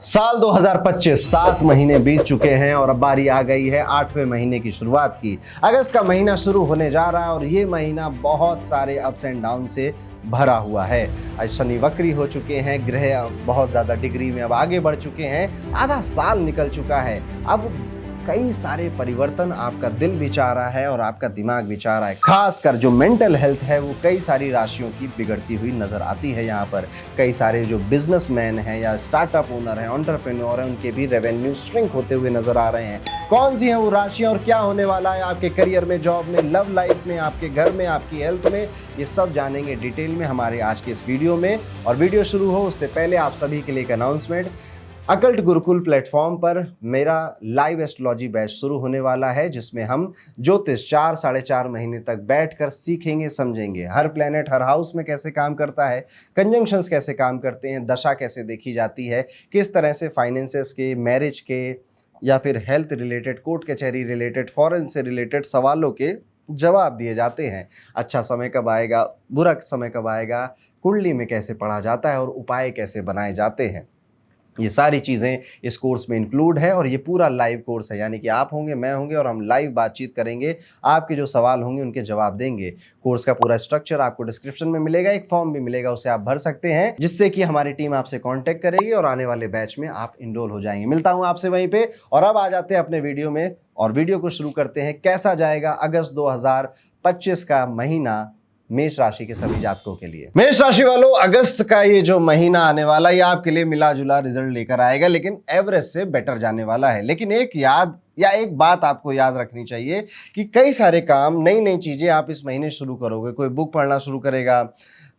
साल 2025 7 महीने बीत चुके हैं और अब बारी आ गई है 8वें महीने की शुरुआत की। अगस्त का महीना शुरू होने जा रहा है और ये महीना बहुत सारे अप्स एंड डाउन से भरा हुआ है। आज शनि वक्री हो चुके हैं, ग्रह बहुत ज्यादा डिग्री में अब आगे बढ़ चुके हैं, आधा साल निकल चुका है। अब कई सारे परिवर्तन आपका दिल भी चाह रहा है और आपका दिमाग भी चाह रहा है। खासकर जो मेंटल हेल्थ है वो कई सारी राशियों की बिगड़ती हुई नजर आती है। यहाँ पर कई सारे जो बिजनेसमैन हैं या स्टार्टअप ओनर हैं, एंटरप्रेन्योर हैं, उनके भी रेवेन्यू श्रिंक होते हुए नजर आ रहे हैं। कौन सी हैं वो राशियां और क्या होने वाला है आपके करियर में, जॉब में, लव लाइफ में, आपके घर में, आपकी हेल्थ में, ये सब जानेंगे डिटेल में हमारे आज के इस वीडियो में। और वीडियो शुरू हो उससे पहले आप सभी के लिए एक अनाउंसमेंट। अकल्ट गुरुकुल प्लेटफॉर्म पर मेरा लाइव एस्ट्रोलॉजी बैच शुरू होने वाला है, जिसमें हम ज्योतिष 4-4.5 महीने तक बैठकर सीखेंगे, समझेंगे हर प्लेनेट हर हाउस में कैसे काम करता है, कंजंक्शंस कैसे काम करते हैं, दशा कैसे देखी जाती है, किस तरह से फाइनेंसेस के, मैरिज के या फिर हेल्थ रिलेटेड, कोर्ट कचहरी रिलेटेड, फॉरेन से रिलेटेड सवालों के जवाब दिए जाते हैं। अच्छा समय कब आएगा, बुरा समय कब आएगा, कुंडली में कैसे पढ़ा जाता है और उपाय कैसे बनाए जाते हैं, ये सारी चीज़ें इस कोर्स में इंक्लूड है। और ये पूरा लाइव कोर्स है, यानी कि आप होंगे, मैं होंगे और हम लाइव बातचीत करेंगे, आपके जो सवाल होंगे उनके जवाब देंगे। कोर्स का पूरा स्ट्रक्चर आपको डिस्क्रिप्शन में मिलेगा, एक फॉर्म भी मिलेगा, उसे आप भर सकते हैं, जिससे कि हमारी टीम आपसे कांटेक्ट करेगी और आने वाले बैच में आप इनरोल हो जाएंगे। मिलता हूं आपसे वहीं पे। और अब आ जाते हैं अपने वीडियो में और वीडियो को शुरू करते हैं। कैसा जाएगा अगस्त 2025 का महीना मेष राशि के सभी जातकों के लिए। मेष राशि वालों, अगस्त का ये जो महीना आने वाला है ये आपके लिए मिला जुला रिजल्ट लेकर आएगा, लेकिन एवरेज से बेटर जाने वाला है। लेकिन एक बात आपको याद रखनी चाहिए कि कई सारे काम, नई नई चीजें आप इस महीने शुरू करोगे। कोई बुक पढ़ना शुरू करेगा,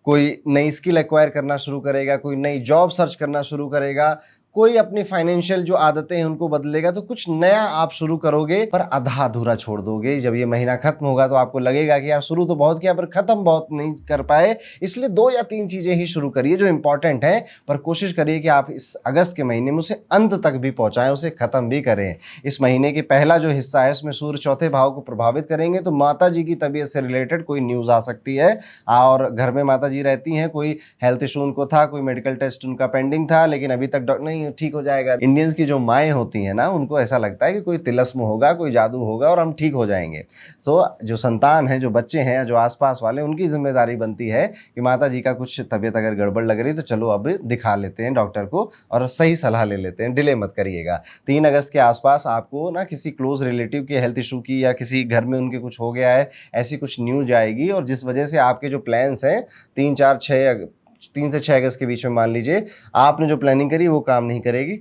कोई नई स्किल एक्वायर करना शुरू करेगा, कोई नई जॉब सर्च करना शुरू करेगा, कोई अपनी फाइनेंशियल जो आदतें हैं उनको बदलेगा। तो कुछ नया आप शुरू करोगे पर आधा अधूरा छोड़ दोगे। जब ये महीना खत्म होगा तो आपको लगेगा कि यार शुरू तो बहुत किया पर खत्म बहुत नहीं कर पाए। इसलिए 2 या 3 चीजें ही शुरू करिए जो इंपॉर्टेंट है, पर कोशिश करिए कि आप इस अगस्त के महीने में उसे अंत तक भी पहुंचाएं, उसे खत्म भी करें। इस महीने के पहला जो हिस्सा है उसमें सूर्य चौथे भाव को प्रभावित करेंगे, तो माता जी की तबीयत से रिलेटेड कोई न्यूज आ सकती है। और घर में माता जी रहती हैं, कोई हेल्थ इशू उनको था, कोई मेडिकल टेस्ट उनका पेंडिंग था, लेकिन अभी तक डॉक्टर नहीं ठीक हो जाएगा। इंडियंस की जो माएँ होती हैं ना, उनको ऐसा लगता है कि कोई तिलस्म होगा, कोई जादू होगा और हम ठीक हो जाएंगे। तो जो संतान है, जो बच्चे हैं, जो आसपास वाले, उनकी जिम्मेदारी बनती है कि माता जी का कुछ तबीयत अगर गड़बड़ लग रही तो चलो अब दिखा लेते हैं डॉक्टर को और सही सलाह ले लेते हैं, डिले मत करिएगा। 3 अगस्त के आसपास आपको ना किसी क्लोज रिलेटिव के हेल्थ इशू की या किसी घर में उनके कुछ हो गया है, ऐसी कुछ न्यूज आएगी, और जिस वजह से आपके जो प्लान्स हैं 3 से 6 अगस्त के बीच में, मान लीजिए आपने जो प्लानिंग करी वो काम नहीं करेगी,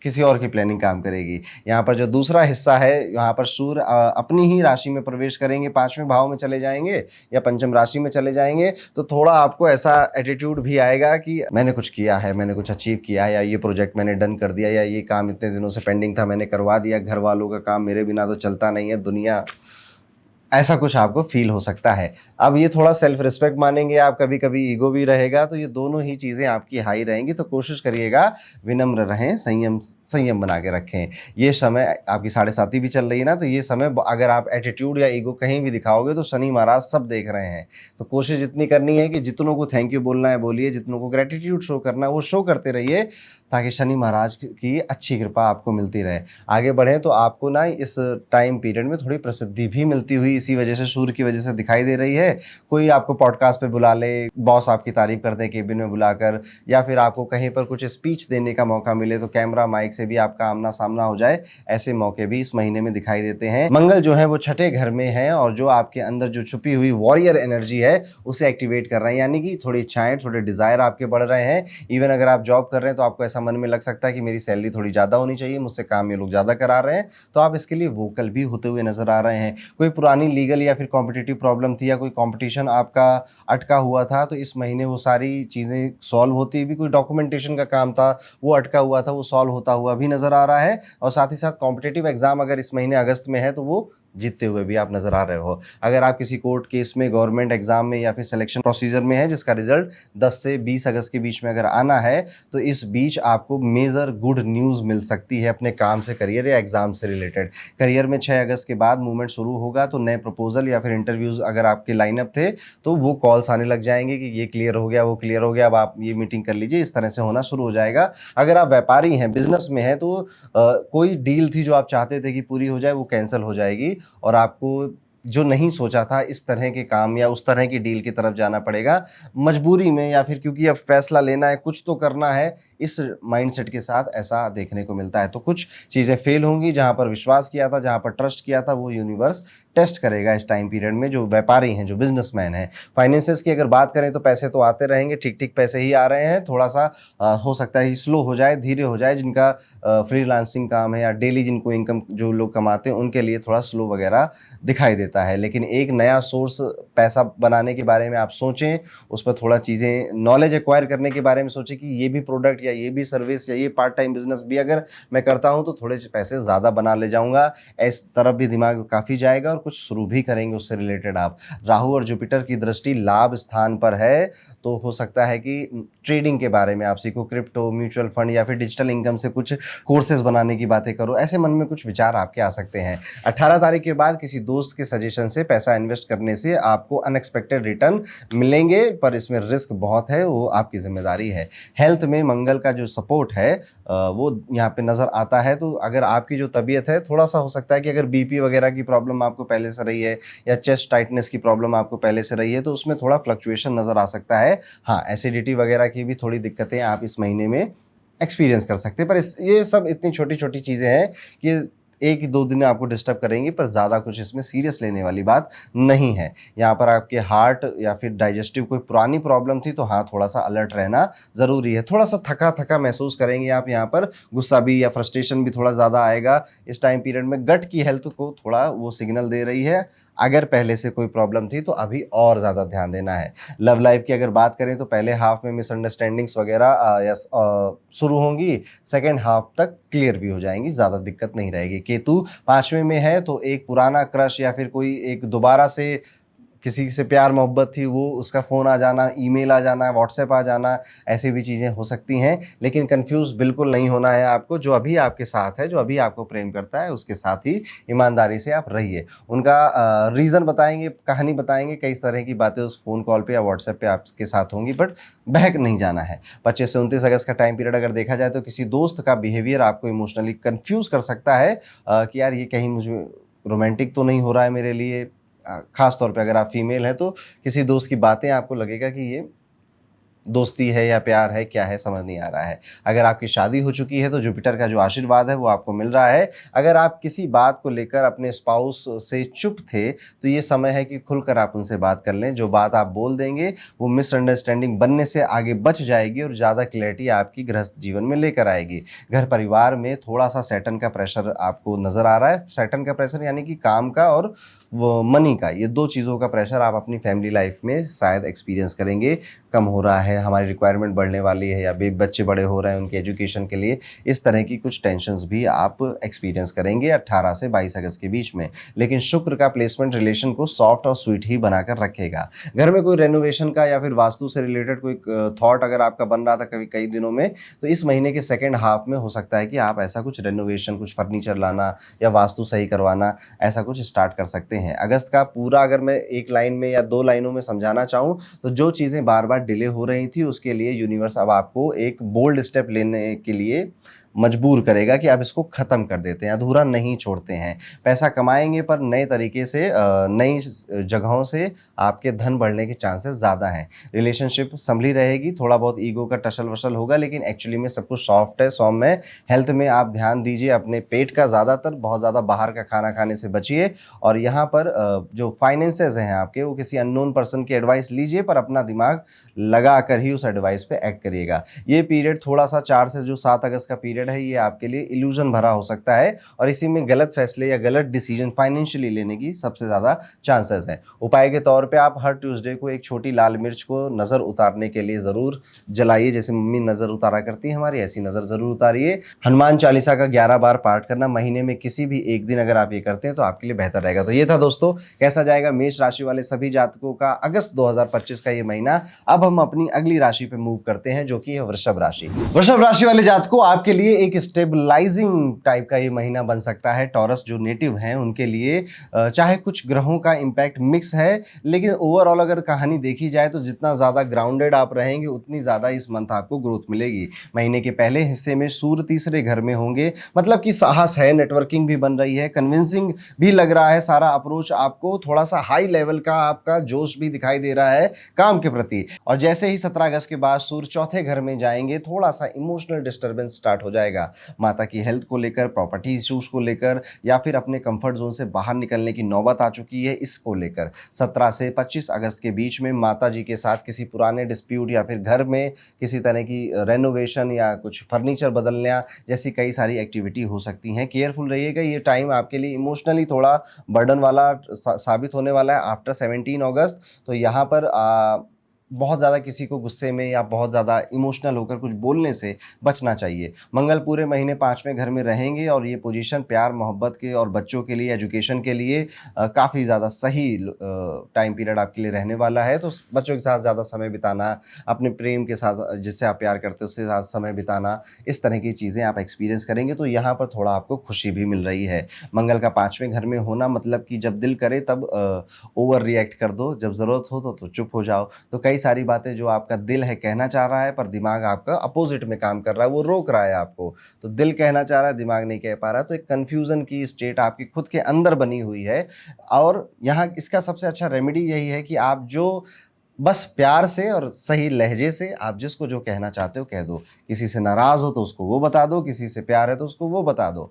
किसी और की प्लानिंग काम करेगी। यहाँ पर जो दूसरा हिस्सा है, यहाँ पर सूर्य अपनी ही राशि में प्रवेश करेंगे, 5वें भाव में चले जाएंगे या पंचम राशि में चले जाएंगे। तो थोड़ा आपको ऐसा एटीट्यूड भी आएगा कि मैंने कुछ किया है, मैंने कुछ अचीव किया है, या ये प्रोजेक्ट मैंने डन कर दिया, या ये काम इतने दिनों से पेंडिंग था मैंने करवा दिया, घर वालों का काम मेरे बिना तो चलता नहीं है दुनिया, ऐसा कुछ आपको फील हो सकता है। अब ये थोड़ा सेल्फ रिस्पेक्ट मानेंगे आप, कभी कभी ईगो भी रहेगा, तो ये दोनों ही चीज़ें आपकी हाई रहेंगी। तो कोशिश करिएगा विनम्र रहें, संयम बना के रखें। ये समय आपकी 7.5 भी चल रही है ना, तो ये समय अगर आप एटीट्यूड या ईगो कहीं भी दिखाओगे तो शनि महाराज सब देख रहे हैं। तो कोशिश इतनी करनी है कि जितनों को थैंक यू बोलना है बोलिए, जितनों को ग्रेटिट्यूड शो करना है वो शो करते रहिए, ताकि शनि महाराज की अच्छी कृपा आपको मिलती रहे। आगे बढ़ें तो आपको ना इस टाइम पीरियड में थोड़ी प्रसिद्धि भी मिलती हुई इसी वजह से, सूर्य की वजह से दिखाई दे रही है। कोई आपको पॉडकास्ट पे बुला ले, बॉस आपकी तारीफ करते हैं केबिन में बुलाकर, या फिर आपको कहीं पर कुछ स्पीच देने का मौका मिले तो कैमरा माइक से भी आपका आमना सामना हो जाए, ऐसे मौके भी इस महीने में दिखाई देते हैं। मंगल जो है वो 6ठे घर में है और जो आपके अंदर जो छुपी हुई वॉरियर एनर्जी है उसे एक्टिवेट कर रहे हैं, यानी कि थोड़ी इच्छाएं, थोड़े डिजायर आपके बढ़ रहे हैं। इवन अगर आप जॉब कर रहे हैं तो आपको ऐसा मन में लग सकता है कि मेरी सैलरी थोड़ी ज़्यादा होनी चाहिए, मुझसे काम ये लोग ज़्यादा करा रहे हैं, तो आप इसके लिए वोकल भी होते हुए नजर आ रहे हैं। कोई पुरानी लीगल या फिर कॉम्पिटिटिव प्रॉब्लम थी, या कोई कंपटीशन आपका अटका हुआ था, तो इस महीने वो सारी चीज़ें सॉल्व होती भी, कोई डॉक्यूमेंटेशन का काम था वो अटका हुआ था, वो सॉल्व होता हुआ भी नजर आ रहा है। और साथ ही साथ कॉम्पिटिटिव एग्जाम अगर इस महीने अगस्त में है तो वो जीतते हुए भी आप नजर आ रहे हो। अगर आप किसी कोर्ट केस में, गवर्नमेंट एग्जाम में या फिर सिलेक्शन प्रोसीजर में है जिसका रिजल्ट 10 से 20 अगस्त के बीच में अगर आना है, तो इस बीच आपको मेजर गुड न्यूज़ मिल सकती है अपने काम से, करियर या एग्जाम से रिलेटेड। करियर में 6 अगस्त के बाद मूवमेंट शुरू होगा, तो नए प्रपोजल या फिर इंटरव्यूज अगर आपके लाइनअप थे तो वो कॉल्स आने लग जाएंगे कि ये क्लियर हो गया, वो क्लियर हो गया, अब आप ये मीटिंग कर लीजिए, इस तरह से होना शुरू हो जाएगा। अगर आप व्यापारी हैं, बिजनेस में हैं, तो कोई डील थी जो आप चाहते थे कि पूरी हो जाए, वो कैंसिल हो जाएगी और आपको जो नहीं सोचा था इस तरह के काम या उस तरह की डील की तरफ जाना पड़ेगा मजबूरी में, या फिर क्योंकि अब फैसला लेना है, कुछ तो करना है, इस माइंडसेट के साथ ऐसा देखने को मिलता है। तो कुछ चीज़ें फेल होंगी, जहां पर विश्वास किया था, जहां पर ट्रस्ट किया था, वो यूनिवर्स टेस्ट करेगा इस टाइम पीरियड में, जो व्यापारी हैं, जो बिजनेसमैन हैं। फाइनेंसेस की अगर बात करें तो पैसे तो आते रहेंगे, ठीक ठीक पैसे ही आ रहे हैं, थोड़ा सा हो सकता है स्लो हो जाए, धीरे हो जाए। जिनका फ्रीलांसिंग काम है या डेली जिनको इनकम जो लोग कमाते हैं उनके लिए थोड़ा स्लो वगैरह दिखाई देता है। लेकिन एक नया सोर्स पैसा बनाने के बारे में आप सोचें, उस पर थोड़ा चीज़ें नॉलेज एक्वायर करने के बारे में सोचें कि ये भी प्रोडक्ट या ये भी सर्विस या ये पार्ट टाइम बिजनेस भी अगर मैं करता हूँ तो थोड़े से पैसे ज़्यादा बना ले जाऊँगा, इस तरफ भी दिमाग काफ़ी जाएगा और कुछ शुरू भी करेंगे उससे रिलेटेड आप। राहु और जुपिटर की दृष्टि लाभ स्थान पर है, तो हो सकता है कि ट्रेडिंग के बारे में आप सीखो, क्रिप्टो, म्यूचुअल फंड या फिर डिजिटल इनकम से कुछ कोर्सेज बनाने की बातें करो, ऐसे मन में कुछ विचार आपके आ सकते हैं। 18 तारीख के बाद किसी दोस्त के सजेशन से पैसा इन्वेस्ट करने से आपको अनएक्सपेक्टेड रिटर्न मिलेंगे, पर इसमें रिस्क बहुत है, वो आपकी जिम्मेदारी है। हेल्थ में मंगल का जो सपोर्ट है वो यहाँ पे नज़र आता है। तो अगर आपकी जो तबीयत है, थोड़ा सा हो सकता है कि अगर बीपी वगैरह की प्रॉब्लम आपको पहले से रही है या चेस्ट टाइटनेस की प्रॉब्लम आपको पहले से रही है, तो उसमें थोड़ा फ्लक्चुएशन नज़र आ सकता है। हाँ, एसिडिटी वगैरह की भी थोड़ी दिक्कतें आप इस महीने में एक्सपीरियंस कर सकते हैं, पर ये सब इतनी छोटी छोटी चीज़ें हैं कि 1-2 दिन आपको डिस्टर्ब करेंगी, पर ज़्यादा कुछ इसमें सीरियस लेने वाली बात नहीं है। यहाँ पर आपके हार्ट या फिर डाइजेस्टिव कोई पुरानी प्रॉब्लम थी तो हाँ, थोड़ा सा अलर्ट रहना ज़रूरी है। थोड़ा सा थका थका महसूस करेंगे आप यहाँ पर, गुस्सा भी या फ्रस्ट्रेशन भी थोड़ा ज़्यादा आएगा इस टाइम पीरियड में। गट की हेल्थ को थोड़ा वो सिग्नल दे रही है, अगर पहले से कोई प्रॉब्लम थी तो अभी और ज़्यादा ध्यान देना है। लव लाइफ की अगर बात करें तो पहले हाफ में मिसअंडरस्टैंडिंग्स वगैरह शुरू होंगी, सेकेंड हाफ तक क्लियर भी हो जाएंगी, ज़्यादा दिक्कत नहीं रहेगी। केतु 5वें में है, तो एक पुराना क्रश या फिर कोई एक दोबारा से किसी से प्यार मोहब्बत थी, वो उसका फ़ोन आ जाना, ईमेल आ जाना, व्हाट्सएप आ जाना, ऐसी भी चीज़ें हो सकती हैं। लेकिन कंफ्यूज बिल्कुल नहीं होना है आपको। जो अभी आपके साथ है, जो अभी आपको प्रेम करता है, उसके साथ ही ईमानदारी से आप रहिए। उनका रीज़न बताएंगे, कहानी बताएंगे, कई तरह की बातें उस फ़ोन कॉल पे या व्हाट्सएप पे आपके साथ होंगी, बट बहक नहीं जाना है। 25 से 29 अगस्त का टाइम पीरियड अगर देखा जाए तो किसी दोस्त का बिहेवियर आपको इमोशनली कन्फ्यूज़ कर सकता है कि यार ये कहीं मुझे रोमांटिक तो नहीं हो रहा है मेरे लिए। खास तौर पे अगर आप फीमेल हैं तो किसी दोस्त की बातें आपको लगेगा कि ये दोस्ती है या प्यार है, क्या है, समझ नहीं आ रहा है। अगर आपकी शादी हो चुकी है तो जुपिटर का जो आशीर्वाद है वो आपको मिल रहा है। अगर आप किसी बात को लेकर अपने स्पाउस से चुप थे तो ये समय है कि खुलकर आप उनसे बात कर लें। जो बात आप बोल देंगे वो मिसअंडरस्टैंडिंग बनने से आगे बच जाएगी और ज़्यादा क्लैरिटी आपकी गृहस्थ जीवन में लेकर आएगी। घर परिवार में थोड़ा सा सैटर्न का प्रेशर आपको नज़र आ रहा है। सैटर्न का प्रेशर यानी कि काम का और वो मनी का, ये दो चीज़ों का प्रेशर आप अपनी फैमिली लाइफ में शायद एक्सपीरियंस करेंगे। कम हो रहा है, हमारी रिक्वायरमेंट बढ़ने वाली है, या बच्चे बड़े हो रहे हैं उनके एजुकेशन के लिए, इस तरह की कुछ टेंशन्स भी आप एक्सपीरियंस करेंगे 18 से 22 अगस्त के बीच में। लेकिन शुक्र का प्लेसमेंट रिलेशन को सॉफ्ट और स्वीट ही बनाकर रखेगा। घर में कोई रेनोवेशन का या फिर वास्तु से रिलेटेड कोई थॉट अगर आपका बन रहा था कभी कई दिनों में, तो इस महीने के सेकेंड हाफ में हो सकता है कि आप ऐसा कुछ रेनोवेशन, कुछ फर्नीचर लाना या वास्तु सही करवाना, ऐसा कुछ स्टार्ट कर सकते हैं। अगस्त का पूरा अगर मैं एक लाइन में या 2 लाइनों में समझाना चाहूँ तो जो चीज़ें बार बार डिले हो रही थी उसके लिए यूनिवर्स अब आपको एक बोल्ड स्टेप लेने के लिए मजबूर करेगा कि आप इसको ख़त्म कर देते हैं, अधूरा नहीं छोड़ते हैं। पैसा कमाएंगे पर नए तरीके से, नई जगहों से आपके धन बढ़ने के चांसेस ज़्यादा हैं। रिलेशनशिप संभली रहेगी, थोड़ा बहुत ईगो का टसल वसल होगा, लेकिन एक्चुअली में सब कुछ सॉफ्ट है, सौम्य है। हेल्थ में आप ध्यान दीजिए अपने पेट का, ज़्यादातर बहुत ज़्यादा बाहर का खाना खाने से बचिए। और यहाँ पर जो फाइनेंसेस हैं आपके, वो किसी अननोन पर्सन की एडवाइस लीजिए, पर अपना दिमाग लगा कर कर ही उस एडवाइस पे एक्ट करिएगा। ये पीरियड थोड़ा सा 4 से जो 7 अगस्त का पीरियड है, ये आपके लिए इल्यूजन भरा हो सकता है और इसी में गलत फैसले या गलत डिसीजन फाइनेंशियली लेने की सबसे ज़्यादा चांसेस है। उपाय के तौर पे आप हर ट्यूसडे को एक छोटी लाल मिर्च को नज़र उतारने के लिए ज़रूर जलाइए। जैसे मम्मी नज़र उतारा करती है हमारी, ऐसी नज़र ज़रूर उतारिए। हनुमान चालीसा का 11 बार पाठ करना, महीने में किसी भी एक दिन अगर आप ये करते हैं तो आपके लिए बेहतर रहेगा। तो ये था दोस्तों, कैसा जाएगा मेष राशि वाले सभी जातकों का अगस्त 2025 का ये महीना। अब हम अपनी अगली राशि पे मूव करते हैं, जो कि है वृषभ राशि। वृषभ राशि वाले जातकों, आपके लिए एक स्टेबलाइजिंग टाइप का ये महीना बन सकता है। टॉरस जो नेटिव हैं उनके लिए चाहे कुछ ग्रहों का इंपैक्ट मिक्स है, लेकिन ओवरऑल अगर कहानी देखी जाए तो जितना ज़्यादा ग्राउंडेड आप रहेंगे उतनी ज़्यादा इस मंथ आपको ग्रोथ मिलेगी। महीने के पहले हिस्से में सूर्य तीसरे घर में होंगे, मतलब कि साहस है, नेटवर्किंग भी बन रही है, कन्विंसिंग भी लग रहा है सारा अप्रोच आपको, थोड़ा सा हाई लेवल का आपका जोश भी दिखाई दे रहा है काम के प्रति। और जैसे ही 17 अगस्त के बाद सूर्य चौथे घर में जाएंगे, थोड़ा सा इमोशनल डिस्टर्बेंस स्टार्ट हो जाएगा। माता की हेल्थ को लेकर, प्रॉपर्टी इश्यूज को लेकर, या फिर अपने कंफर्ट जोन से बाहर निकलने की नौबत आ चुकी है, इसको लेकर 17 से 25 अगस्त के बीच में माता जी के साथ किसी पुराने डिस्प्यूट या फिर घर में किसी तरह की रेनोवेशन या कुछ फर्नीचर बदलना जैसी कई सारी एक्टिविटी हो सकती हैं। केयरफुल रहिएगा, ये टाइम आपके लिए इमोशनली थोड़ा बर्डन वाला साबित होने वाला है आफ्टर 17 अगस्त। तो यहाँ पर बहुत ज़्यादा किसी को गुस्से में या बहुत ज़्यादा इमोशनल होकर कुछ बोलने से बचना चाहिए। मंगल पूरे महीने 5वें घर में रहेंगे और ये पोजीशन प्यार मोहब्बत के और बच्चों के लिए, एजुकेशन के लिए काफ़ी ज़्यादा सही टाइम पीरियड आपके लिए रहने वाला है। तो बच्चों के साथ ज़्यादा समय बिताना, अपने प्रेम के साथ जिससे आप प्यार करते हो उसके साथ समय बिताना, इस तरह की चीज़ें आप एक्सपीरियंस करेंगे। तो यहाँ पर थोड़ा आपको खुशी भी मिल रही है। मंगल का 5वें घर में होना मतलब कि जब दिल करे तब ओवर रिएक्ट कर दो, जब ज़रूरत हो तो चुप हो जाओ। तो कई सारी बातें जो आपका दिल है कहना चाह रहा है पर दिमाग आपका अपोजिट में काम कर रहा है, वो रोक रहा है आपको। तो दिल कहना चाह रहा है, दिमाग नहीं कह पा रहा, तो एक कन्फ्यूज़न की स्टेट आपकी खुद के अंदर बनी हुई है। और यहाँ इसका सबसे अच्छा रेमेडी यही है कि आप जो बस प्यार से और सही लहजे से आप जिसको जो कहना चाहते हो कह दो। किसी से नाराज़ हो तो उसको वो बता दो, किसी से प्यार है तो उसको वो बता दो।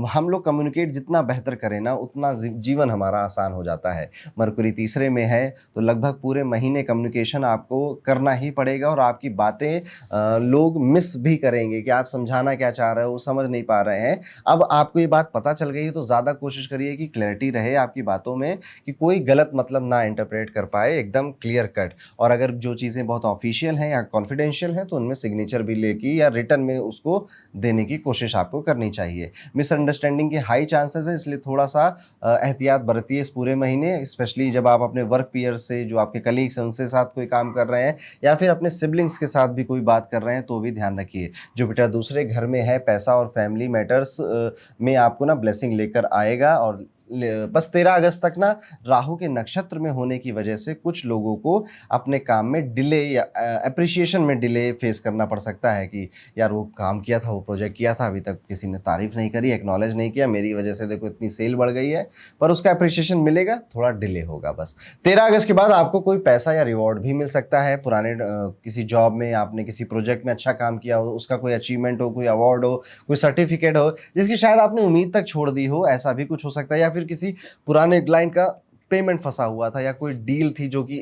हम लोग कम्युनिकेट जितना बेहतर करें ना, उतना जीवन हमारा आसान हो जाता है। मरकुरी तीसरे में है तो लगभग पूरे महीने कम्युनिकेशन आपको करना ही पड़ेगा और आपकी बातें लोग मिस भी करेंगे कि आप समझाना क्या चाह रहे हो, वो समझ नहीं पा रहे हैं। अब आपको ये बात पता चल गई है तो ज़्यादा कोशिश करिए कि क्लैरिटी रहे आपकी बातों में, कि कोई गलत मतलब ना इंटरप्रेट कर पाए, एकदम क्लियर कट। और अगर जो चीज़ें बहुत ऑफिशियल हैं या कॉन्फिडेंशियल हैं तो उनमें सिग्नेचर भी लेके या रिटर्न में उसको देने की कोशिश आपको करनी चाहिए। मिसअंडरस्टैंडिंग के हाई चांसेस हैं, इसलिए थोड़ा सा एहतियात बरतिए इस पूरे महीने, स्पेशली जब आप अपने वर्क पीयर से, जो आपके कलीग्स हैं उनसे साथ कोई काम कर रहे हैं या फिर अपने सिबलिंग्स के साथ भी कोई बात कर रहे हैं तो भी ध्यान रखिए। जुपिटर दूसरे घर में है, पैसा और फैमिली मैटर्स में आपको ना ब्लेसिंग लेकर आएगा। और बस 13 अगस्त तक ना राहु के नक्षत्र में होने की वजह से कुछ लोगों को अपने काम में डिले या अप्रिसिएशन में डिले फेस करना पड़ सकता है कि यार वो काम किया था, वो प्रोजेक्ट किया था, अभी तक किसी ने तारीफ नहीं करी, एक्नॉलेज नहीं किया, मेरी वजह से देखो इतनी सेल बढ़ गई है, पर उसका अप्रिसिएशन मिलेगा, थोड़ा डिले होगा बस। 13 अगस्त के बाद आपको कोई पैसा या रिवॉर्ड भी मिल सकता है। पुराने किसी जॉब में आपने किसी प्रोजेक्ट में अच्छा काम किया हो, उसका कोई अचीवमेंट हो, कोई अवार्ड हो, कोई सर्टिफिकेट हो जिसकी शायद आपने उम्मीद तक छोड़ दी हो, ऐसा भी कुछ हो सकता है। या फिर किसी पुराने क्लाइंट का पेमेंट फंसा हुआ था या कोई डील थी जो कि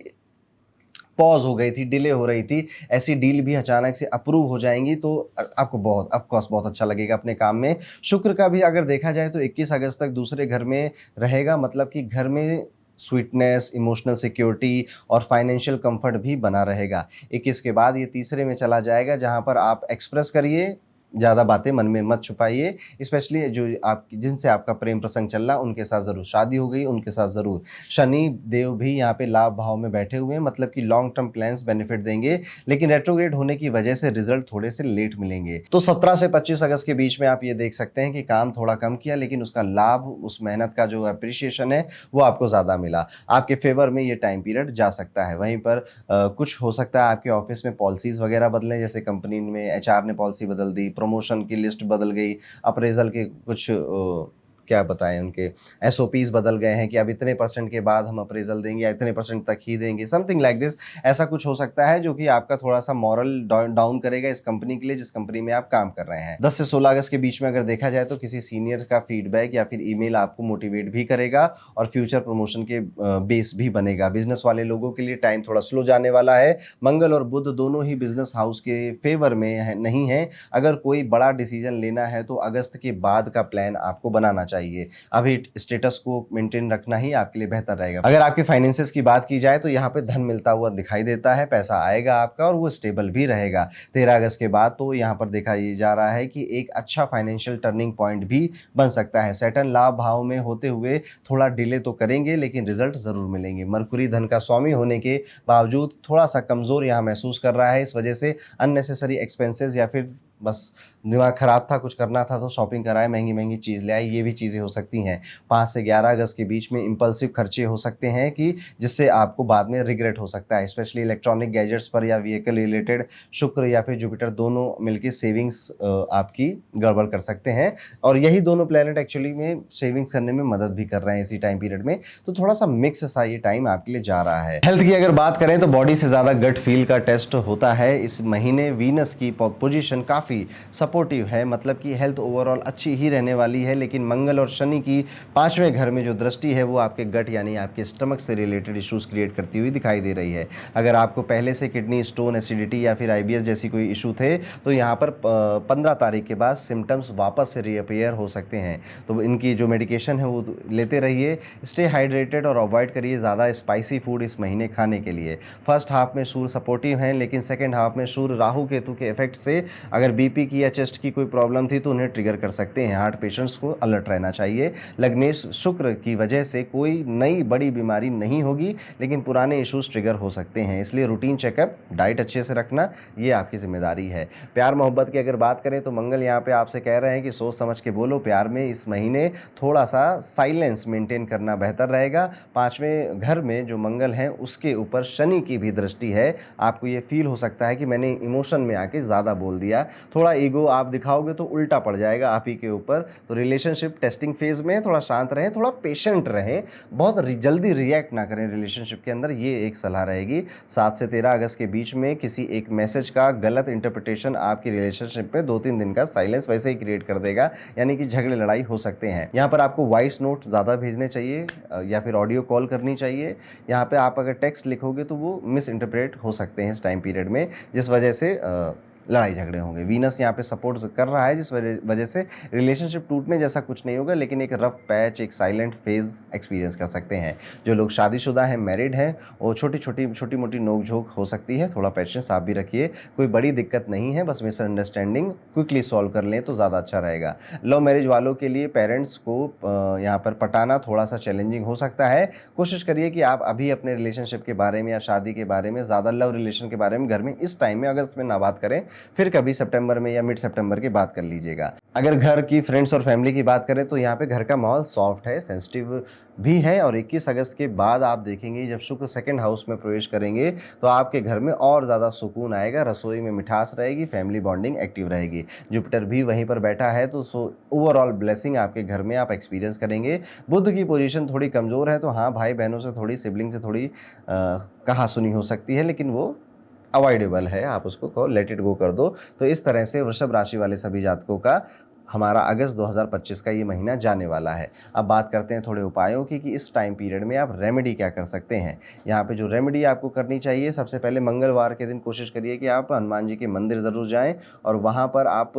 पॉज हो गई थी, डिले हो रही थी, ऐसी डील भी अचानक से अप्रूव हो जाएंगी तो आपको बहुत ऑफकोर्स बहुत अच्छा लगेगा अपने काम में। शुक्र का भी अगर देखा जाए तो 21 अगस्त तक दूसरे घर में रहेगा, मतलब कि घर में स्वीटनेस, इमोशनल सिक्योरिटी और फाइनेंशियल कंफर्ट भी बना रहेगा। 21 के बाद ये तीसरे में चला जाएगा जहां पर आप एक्सप्रेस करिए, ज़्यादा बातें मन में मत छुपाइए। स्पेशली जो आप जिनसे आपका प्रेम प्रसंग चल रहा उनके साथ ज़रूर शादी हो गई, उनके साथ ज़रूर। शनि देव भी यहाँ पे लाभ भाव में बैठे हुए हैं, मतलब कि लॉन्ग टर्म प्लान्स बेनिफिट देंगे, लेकिन रेट्रोग्रेड होने की वजह से रिजल्ट थोड़े से लेट मिलेंगे। तो 17 से 25 अगस्त के बीच में आप ये देख सकते हैं कि काम थोड़ा कम किया लेकिन उसका लाभ, उस मेहनत का जो अप्रिसिएशन है वो आपको ज़्यादा मिला। आपके फेवर में ये टाइम पीरियड जा सकता है। वहीं पर कुछ हो सकता है आपके ऑफिस में पॉलिसीज़ वगैरह बदलें, जैसे कंपनी में एचआर ने पॉलिसी बदल दी, प्रमोशन की लिस्ट बदल गई, अप्रेजल के कुछ क्या बताएं, उनके एसओपीज बदल गए हैं कि अब इतने परसेंट के बाद हम अप्रेजल देंगे या इतने परसेंट तक ही देंगे, समथिंग लाइक दिस। ऐसा कुछ हो सकता है जो कि आपका थोड़ा सा मॉरल डाउन करेगा इस कंपनी के लिए जिस कंपनी में आप काम कर रहे हैं। 10 से 16 अगस्त के बीच में अगर देखा जाए तो किसी सीनियर का फीडबैक या फिर ईमेल आपको मोटिवेट भी करेगा और फ्यूचर प्रमोशन के बेस भी बनेगा। बिजनेस वाले लोगों के लिए टाइम थोड़ा स्लो जाने वाला है। मंगल और बुध दोनों ही बिजनेस हाउस के फेवर में नहीं है। अगर कोई बड़ा डिसीजन लेना है तो अगस्त के बाद का प्लान आपको बनाना चाहिए। अभी स्टेटस को मेंटेन रखना ही आपके लिए बेहतर रहेगा। अगर आपके फाइनेंसेस की बात की जाए तो यहाँ पे धन मिलता हुआ दिखाई देता है, पैसा आएगा आपका और वो स्टेबल भी रहेगा। 13 अगस्त के बाद तो यहाँ पर देखा जा रहा है कि एक अच्छा फाइनेंशियल टर्निंग पॉइंट भी बन सकता है। सैटर्न लाभ भाव में होते हुए थोड़ा डिले तो करेंगे लेकिन रिजल्ट जरूर मिलेंगे। मरकुरी धन का स्वामी होने के बावजूद थोड़ा सा कमजोर यहाँ महसूस कर रहा है। इस वजह से अननेसेसरी एक्सपेंसेस या फिर बस दिमाग खराब था, कुछ करना था तो शॉपिंग कराए, महंगी महंगी चीज़ ले आए, ये भी चीज़ें हो सकती हैं। 5 से 11 अगस्त के बीच में इंपल्सिव खर्चे हो सकते हैं कि जिससे आपको बाद में रिग्रेट हो सकता है। स्पेशली इलेक्ट्रॉनिक गैजेट्स पर या व्हीकल रिलेटेड शुक्र या फिर जुपिटर दोनों मिलकर सेविंग्स आपकी गड़बड़ कर सकते हैं और यही दोनों प्लैनेट एक्चुअली में सेविंग्स करने में मदद भी कर रहे हैं इसी टाइम पीरियड में। तो थोड़ा सा मिक्स सा ये टाइम आपके लिए जा रहा है। हेल्थ की अगर बात करें तो बॉडी से ज़्यादा गट फील का टेस्ट होता है इस महीने। वीनस की पोजीशन काफ़ी सपोर्टिव है, मतलब कि हेल्थ ओवरऑल अच्छी ही रहने वाली है। लेकिन मंगल और शनि की 5वें घर में जो दृष्टि है वो आपके गट यानी आपके स्टमक से रिलेटेड इश्यूज क्रिएट करती हुई दिखाई दे रही है। अगर आपको पहले से किडनी स्टोन, एसिडिटी या फिर आईबीएस जैसी कोई इशू थे तो यहाँ पर 15 तारीख के बाद सिम्टम्स वापस से रीअपियर हो सकते हैं। तो इनकी जो मेडिकेशन है वो लेते रहिए। स्टे हाइड्रेटेड और अवॉइड करिए ज़्यादा स्पाइसी फूड इस महीने खाने के लिए। फर्स्ट हाफ में सूर्य सपोर्टिव हैं लेकिन सेकेंड हाफ में सूर्य राहु केतु के इफेक्ट से अगर बीपी की या चेस्ट की कोई प्रॉब्लम थी तो उन्हें ट्रिगर कर सकते हैं। हार्ट पेशेंट्स को अलर्ट रहना चाहिए। लग्नेश शुक्र की वजह से कोई नई बड़ी बीमारी नहीं होगी लेकिन पुराने इश्यूज ट्रिगर हो सकते हैं, इसलिए रूटीन चेकअप, डाइट अच्छे से रखना ये आपकी जिम्मेदारी है। प्यार मोहब्बत की अगर बात करें तो मंगल यहाँ पे आपसे कह रहे हैं कि सोच समझ के बोलो। प्यार में इस महीने थोड़ा सा साइलेंस मेंटेन करना बेहतर रहेगा। 5वें घर में जो मंगल है उसके ऊपर शनि की भी दृष्टि है। आपको ये फील हो सकता है कि मैंने इमोशन में आके ज़्यादा बोल दिया, थोड़ा ईगो आप दिखाओगे तो उल्टा पड़ जाएगा आप ही के ऊपर। तो रिलेशनशिप टेस्टिंग फेज में थोड़ा शांत रहें, थोड़ा पेशेंट रहें, बहुत जल्दी रिएक्ट ना करें रिलेशनशिप के अंदर, ये एक सलाह रहेगी। 7 से 13 अगस्त के बीच में किसी एक मैसेज का गलत इंटरप्रिटेशन आपकी रिलेशनशिप पे 2-3 दिन का साइलेंस वैसे ही क्रिएट कर देगा, यानी कि झगड़े लड़ाई हो सकते हैं। यहाँ पर आपको वॉइस नोट ज़्यादा भेजने चाहिए या फिर ऑडियो कॉल करनी चाहिए। यहाँ पे आप अगर टेक्स्ट लिखोगे तो वो मिस इंटरप्रेट हो सकते हैं इस टाइम पीरियड में, जिस वजह से लड़ाई झगड़े होंगे। वीनस यहाँ पे सपोर्ट कर रहा है जिस वजह से रिलेशनशिप टूटने जैसा कुछ नहीं होगा लेकिन एक रफ पैच, एक साइलेंट फेज एक्सपीरियंस कर सकते हैं। जो लोग शादीशुदा हैं, मैरिड हैं, वो छोटी मोटी नोक-झोंक हो सकती है, थोड़ा पेशेंस आप भी रखिए। कोई बड़ी दिक्कत नहीं है, बस मिसअंडरस्टैंडिंग क्विकली सॉल्व कर लें तो ज़्यादा अच्छा रहेगा। लव मैरिज वालों के लिए पेरेंट्स को यहाँ पर पटाना थोड़ा सा चैलेंजिंग हो सकता है। कोशिश करिए कि आप अभी अपने रिलेशनशिप के बारे में या शादी के बारे में, ज़्यादा लव रिलेशन के बारे में घर में इस टाइम में अगस्त में ना बात करें, फिर कभी सितंबर में या मिड सितंबर की बात कर लीजिएगा। अगर घर की, फ्रेंड्स और फैमिली की बात करें तो यहाँ पे घर का माहौल सॉफ्ट है, सेंसिटिव भी है और 21 अगस्त के बाद आप देखेंगे जब शुक्र सेकंड हाउस में प्रवेश करेंगे तो आपके घर में और ज़्यादा सुकून आएगा, रसोई में मिठास रहेगी, फैमिली बॉन्डिंग एक्टिव रहेगी। जुपिटर भी वहीं पर बैठा है तो ओवरऑल ब्लेसिंग आपके घर में आप एक्सपीरियंस करेंगे। बुध की पोजीशन थोड़ी कमज़ोर है तो हाँ, भाई बहनों से थोड़ी, सिबलिंग से थोड़ी कहा सुनी हो सकती है लेकिन वो अवॉइडेबल है, आप उसको कहो लेट इट गो कर दो। तो इस तरह से वृषभ राशि वाले सभी जातकों का हमारा अगस्त 2025 का ये महीना जाने वाला है। अब बात करते हैं थोड़े उपायों की कि इस टाइम पीरियड में आप रेमेडी क्या कर सकते हैं। यहाँ पे जो रेमेडी आपको करनी चाहिए, सबसे पहले मंगलवार के दिन कोशिश करिए कि आप हनुमान जी के मंदिर ज़रूर जाएं और वहाँ पर आप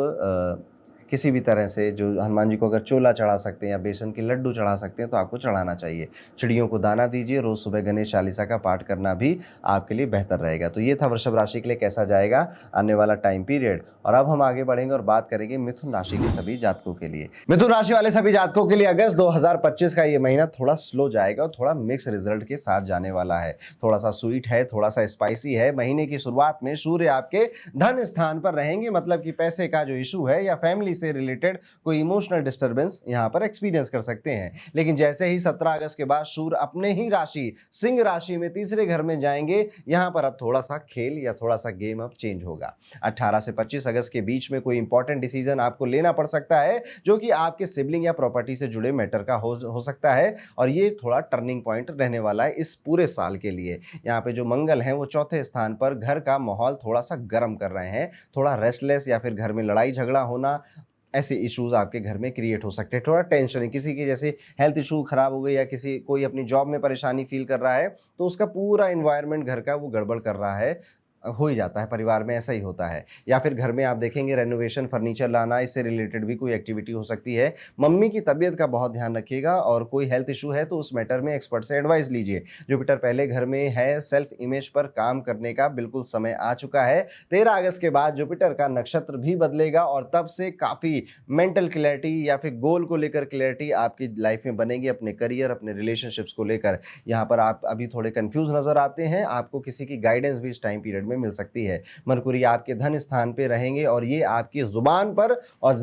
किसी भी तरह से जो हनुमान जी को अगर चोला चढ़ा सकते हैं या बेसन के लड्डू चढ़ा सकते हैं तो आपको चढ़ाना चाहिए। चिड़ियों को दाना दीजिए, रोज़ सुबह गणेश चालीसा का पाठ करना भी आपके लिए बेहतर रहेगा। तो ये था वृषभ राशि के लिए कैसा जाएगा आने वाला टाइम पीरियड। और अब हम आगे बढ़ेंगे और बात करेंगे मिथुन राशि के सभी जातकों के लिए। मिथुन राशि वाले सभी जातकों के लिए अगस्त 2025 का ये महीना थोड़ा स्लो जाएगा और थोड़ा मिक्स रिजल्ट के साथ जाने वाला है। थोड़ा सा स्वीट है, थोड़ा सा स्पाइसी है। महीने की शुरुआत में सूर्य आपके धन स्थान पर रहेंगे, मतलब कि पैसे का जो इशू है या फैमिली से रिलेटेड कोई इमोशनल डिस्टर्बेंस यहाँ पर एक्सपीरियंस कर सकते हैं। लेकिन जैसे ही 17 अगस्त के बाद सूर्य अपने ही राशि सिंह राशि में तीसरे घर में जाएंगे, यहाँ पर अब थोड़ा सा खेल या थोड़ा सा गेम अब चेंज होगा। 18 से 25 अगस्त के बीच में कोई इंपॉर्टेंट डिसीजन आपको लेना पड़ सकता है जो कि आपके सिबलिंग या प्रॉपर्टी से जुड़े मैटर का हो सकता है, और ये थोड़ा टर्निंग पॉइंट रहने वाला है इस पूरे साल के लिए। यहाँ पे जो मंगल है वो चौथे स्थान पर घर का माहौल थोड़ा सा गर्म कर रहे हैं, थोड़ा रेस्टलेस या फिर घर में लड़ाई झगड़ा होना, ऐसे इश्यूज आपके घर में क्रिएट हो सकते हैं। थोड़ा टेंशन है, किसी की जैसे हेल्थ इशू खराब हो गई या किसी कोई अपनी जॉब में परेशानी फील कर रहा है तो उसका पूरा एनवायरनमेंट घर का वो गड़बड़ कर रहा है, हो ही जाता है परिवार में, ऐसा ही होता है। या फिर घर में आप देखेंगे रेनोवेशन, फर्नीचर लाना, इससे रिलेटेड भी कोई एक्टिविटी हो सकती है। मम्मी की तबीयत का बहुत ध्यान रखिएगा, और कोई हेल्थ इशू है तो उस मैटर में एक्सपर्ट से एडवाइस लीजिए। जुपिटर पहले घर में है, सेल्फ इमेज पर काम करने का बिल्कुल समय आ चुका है। 13 अगस्त के बाद जुपिटर का नक्षत्र भी बदलेगा और तब से काफ़ी मेंटल क्लैरिटी या फिर गोल को लेकर क्लैरिटी आपकी लाइफ में बनेगी, अपने करियर, अपने रिलेशनशिप्स को लेकर। यहाँ पर आप अभी थोड़े कंफ्यूज नजर आते हैं, आपको किसी की गाइडेंस भी इस टाइम पीरियड में मिल सकती है। मरकुरी आपके धन स्थान पे रहेंगे और ये आपकी जुबान पर और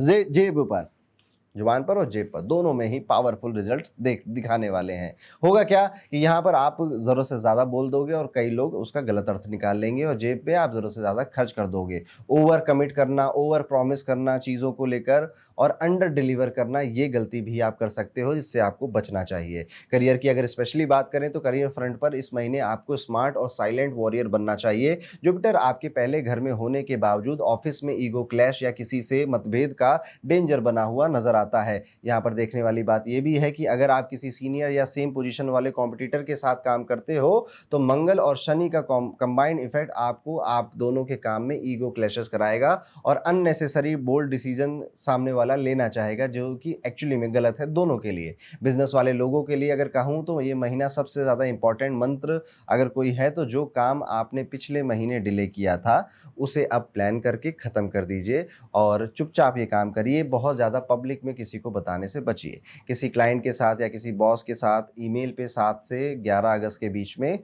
जुबान पर और जेब पर दोनों में ही पावरफुल रिजल्ट दिखाने वाले हैं। होगा क्या कि यहाँ पर आप ज़रूरत से ज़्यादा बोल दोगे और कई लोग उसका गलत अर्थ निकाल लेंगे, और जेब पे आप ज़रूरत से ज़्यादा खर्च कर दोगे। ओवर कमिट करना, ओवर प्रॉमिस करना चीज़ों को लेकर और अंडर डिलीवर करना, ये गलती भी आप कर सकते हो, जिससे आपको बचना चाहिए। करियर की अगर स्पेशली बात करें तो करियर फ्रंट पर इस महीने आपको स्मार्ट और साइलेंट वॉरियर बनना चाहिए। जुपिटर आपके पहले घर में होने के बावजूद ऑफिस में ईगो क्लैश या किसी से मतभेद का डेंजर बना हुआ नजर आता है। यहाँ पर देखने वाली बात यह भी है कि अगर आप किसी सीनियर या सेम पोजीशन वाले कॉम्पिटिटर के साथ काम करते हो तो मंगल और शनि का कंबाइंड इफेक्ट आपको आप दोनों के काम में ईगो क्लैशेस कराएगा और अननेसेसरी बोल्ड डिसीजन सामने वाला लेना चाहेगा, जो कि एक्चुअली में गलत है दोनों के लिए। बिजनेस वाले लोगों के लिए अगर कहूँ तो ये महीना सबसे ज़्यादा इंपॉर्टेंट मंत्र अगर कोई है तो जो काम आपने पिछले महीने डिले किया था उसे अब प्लान करके ख़त्म कर दीजिए और चुपचाप ये काम करिए। बहुत ज़्यादा पब्लिक में किसी को बताने से बचिए। किसी क्लाइंट के साथ या किसी बॉस के साथ ईमेल पे 7 से 11 अगस्त के बीच में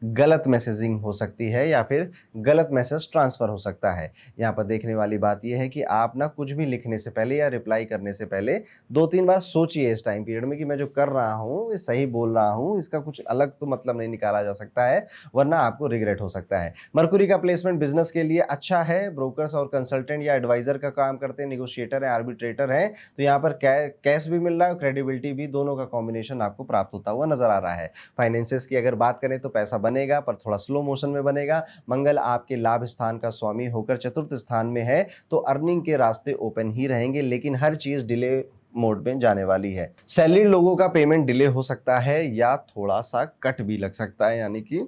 गलत मैसेजिंग हो सकती है या फिर गलत मैसेज ट्रांसफ़र हो सकता है। यहाँ पर देखने वाली बात यह है कि आप ना कुछ भी लिखने से पहले या रिप्लाई करने से पहले 2-3 बार सोचिए इस टाइम पीरियड में कि मैं जो कर रहा हूँ ये सही बोल रहा हूँ, इसका कुछ अलग तो मतलब नहीं निकाला जा सकता है, वरना आपको रिग्रेट हो सकता है। मरकुरी का प्लेसमेंट बिजनेस के लिए अच्छा है। ब्रोकर्स और कंसल्टेंट या एडवाइजर का काम करते हैं, नेगोशिएटर है, आर्बिट्रेटर है, तो यहाँ पर कैश भी मिल रहा है और क्रेडिबिलिटी भी, दोनों का कॉम्बिनेशन आपको प्राप्त होता हुआ नजर आ रहा है। फाइनेंसेस की अगर बात करें तो पैसा बनेगा पर थोड़ा स्लो मोशन में बनेगा। मंगल आपके लाभ स्थान का स्वामी होकर चतुर्थ स्थान में है तो अर्निंग के रास्ते ओपन ही रहेंगे, लेकिन हर चीज डिले मोड में जाने वाली है। सैलरी लोगों का पेमेंट डिले हो सकता है या थोड़ा सा कट भी लग सकता है, यानी कि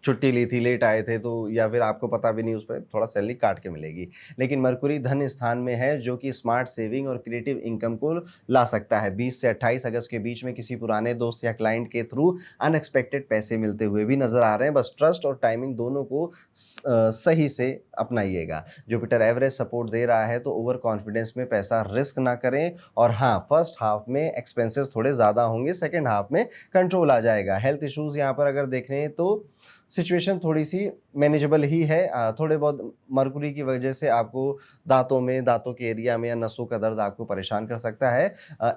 छुट्टी ली थी, लेट आए थे तो, या फिर आपको पता भी नहीं, उस पर थोड़ा सैलरी काट के मिलेगी। लेकिन मरकुरी धन स्थान में है जो कि स्मार्ट सेविंग और क्रिएटिव इनकम को ला सकता है। 20 से 28 अगस्त के बीच में किसी पुराने दोस्त या क्लाइंट के थ्रू अनएक्सपेक्टेड पैसे मिलते हुए भी नजर आ रहे हैं। बस ट्रस्ट और टाइमिंग दोनों को सही से अपनाइएगा। जुपिटर एवरेज सपोर्ट दे रहा है तो ओवर कॉन्फिडेंस में पैसा रिस्क ना करें। और हाँ, फर्स्ट हाफ में एक्सपेंसेस थोड़े ज़्यादा होंगे, सेकेंड हाफ में कंट्रोल आ जाएगा। हेल्थ इश्यूज़ यहाँ पर अगर देखें तो सिचुएशन थोड़ी सी मैनेजेबल ही है। थोड़े बहुत मरकुरी की वजह से आपको दांतों के एरिया में या नसों का दर्द आपको परेशान कर सकता है।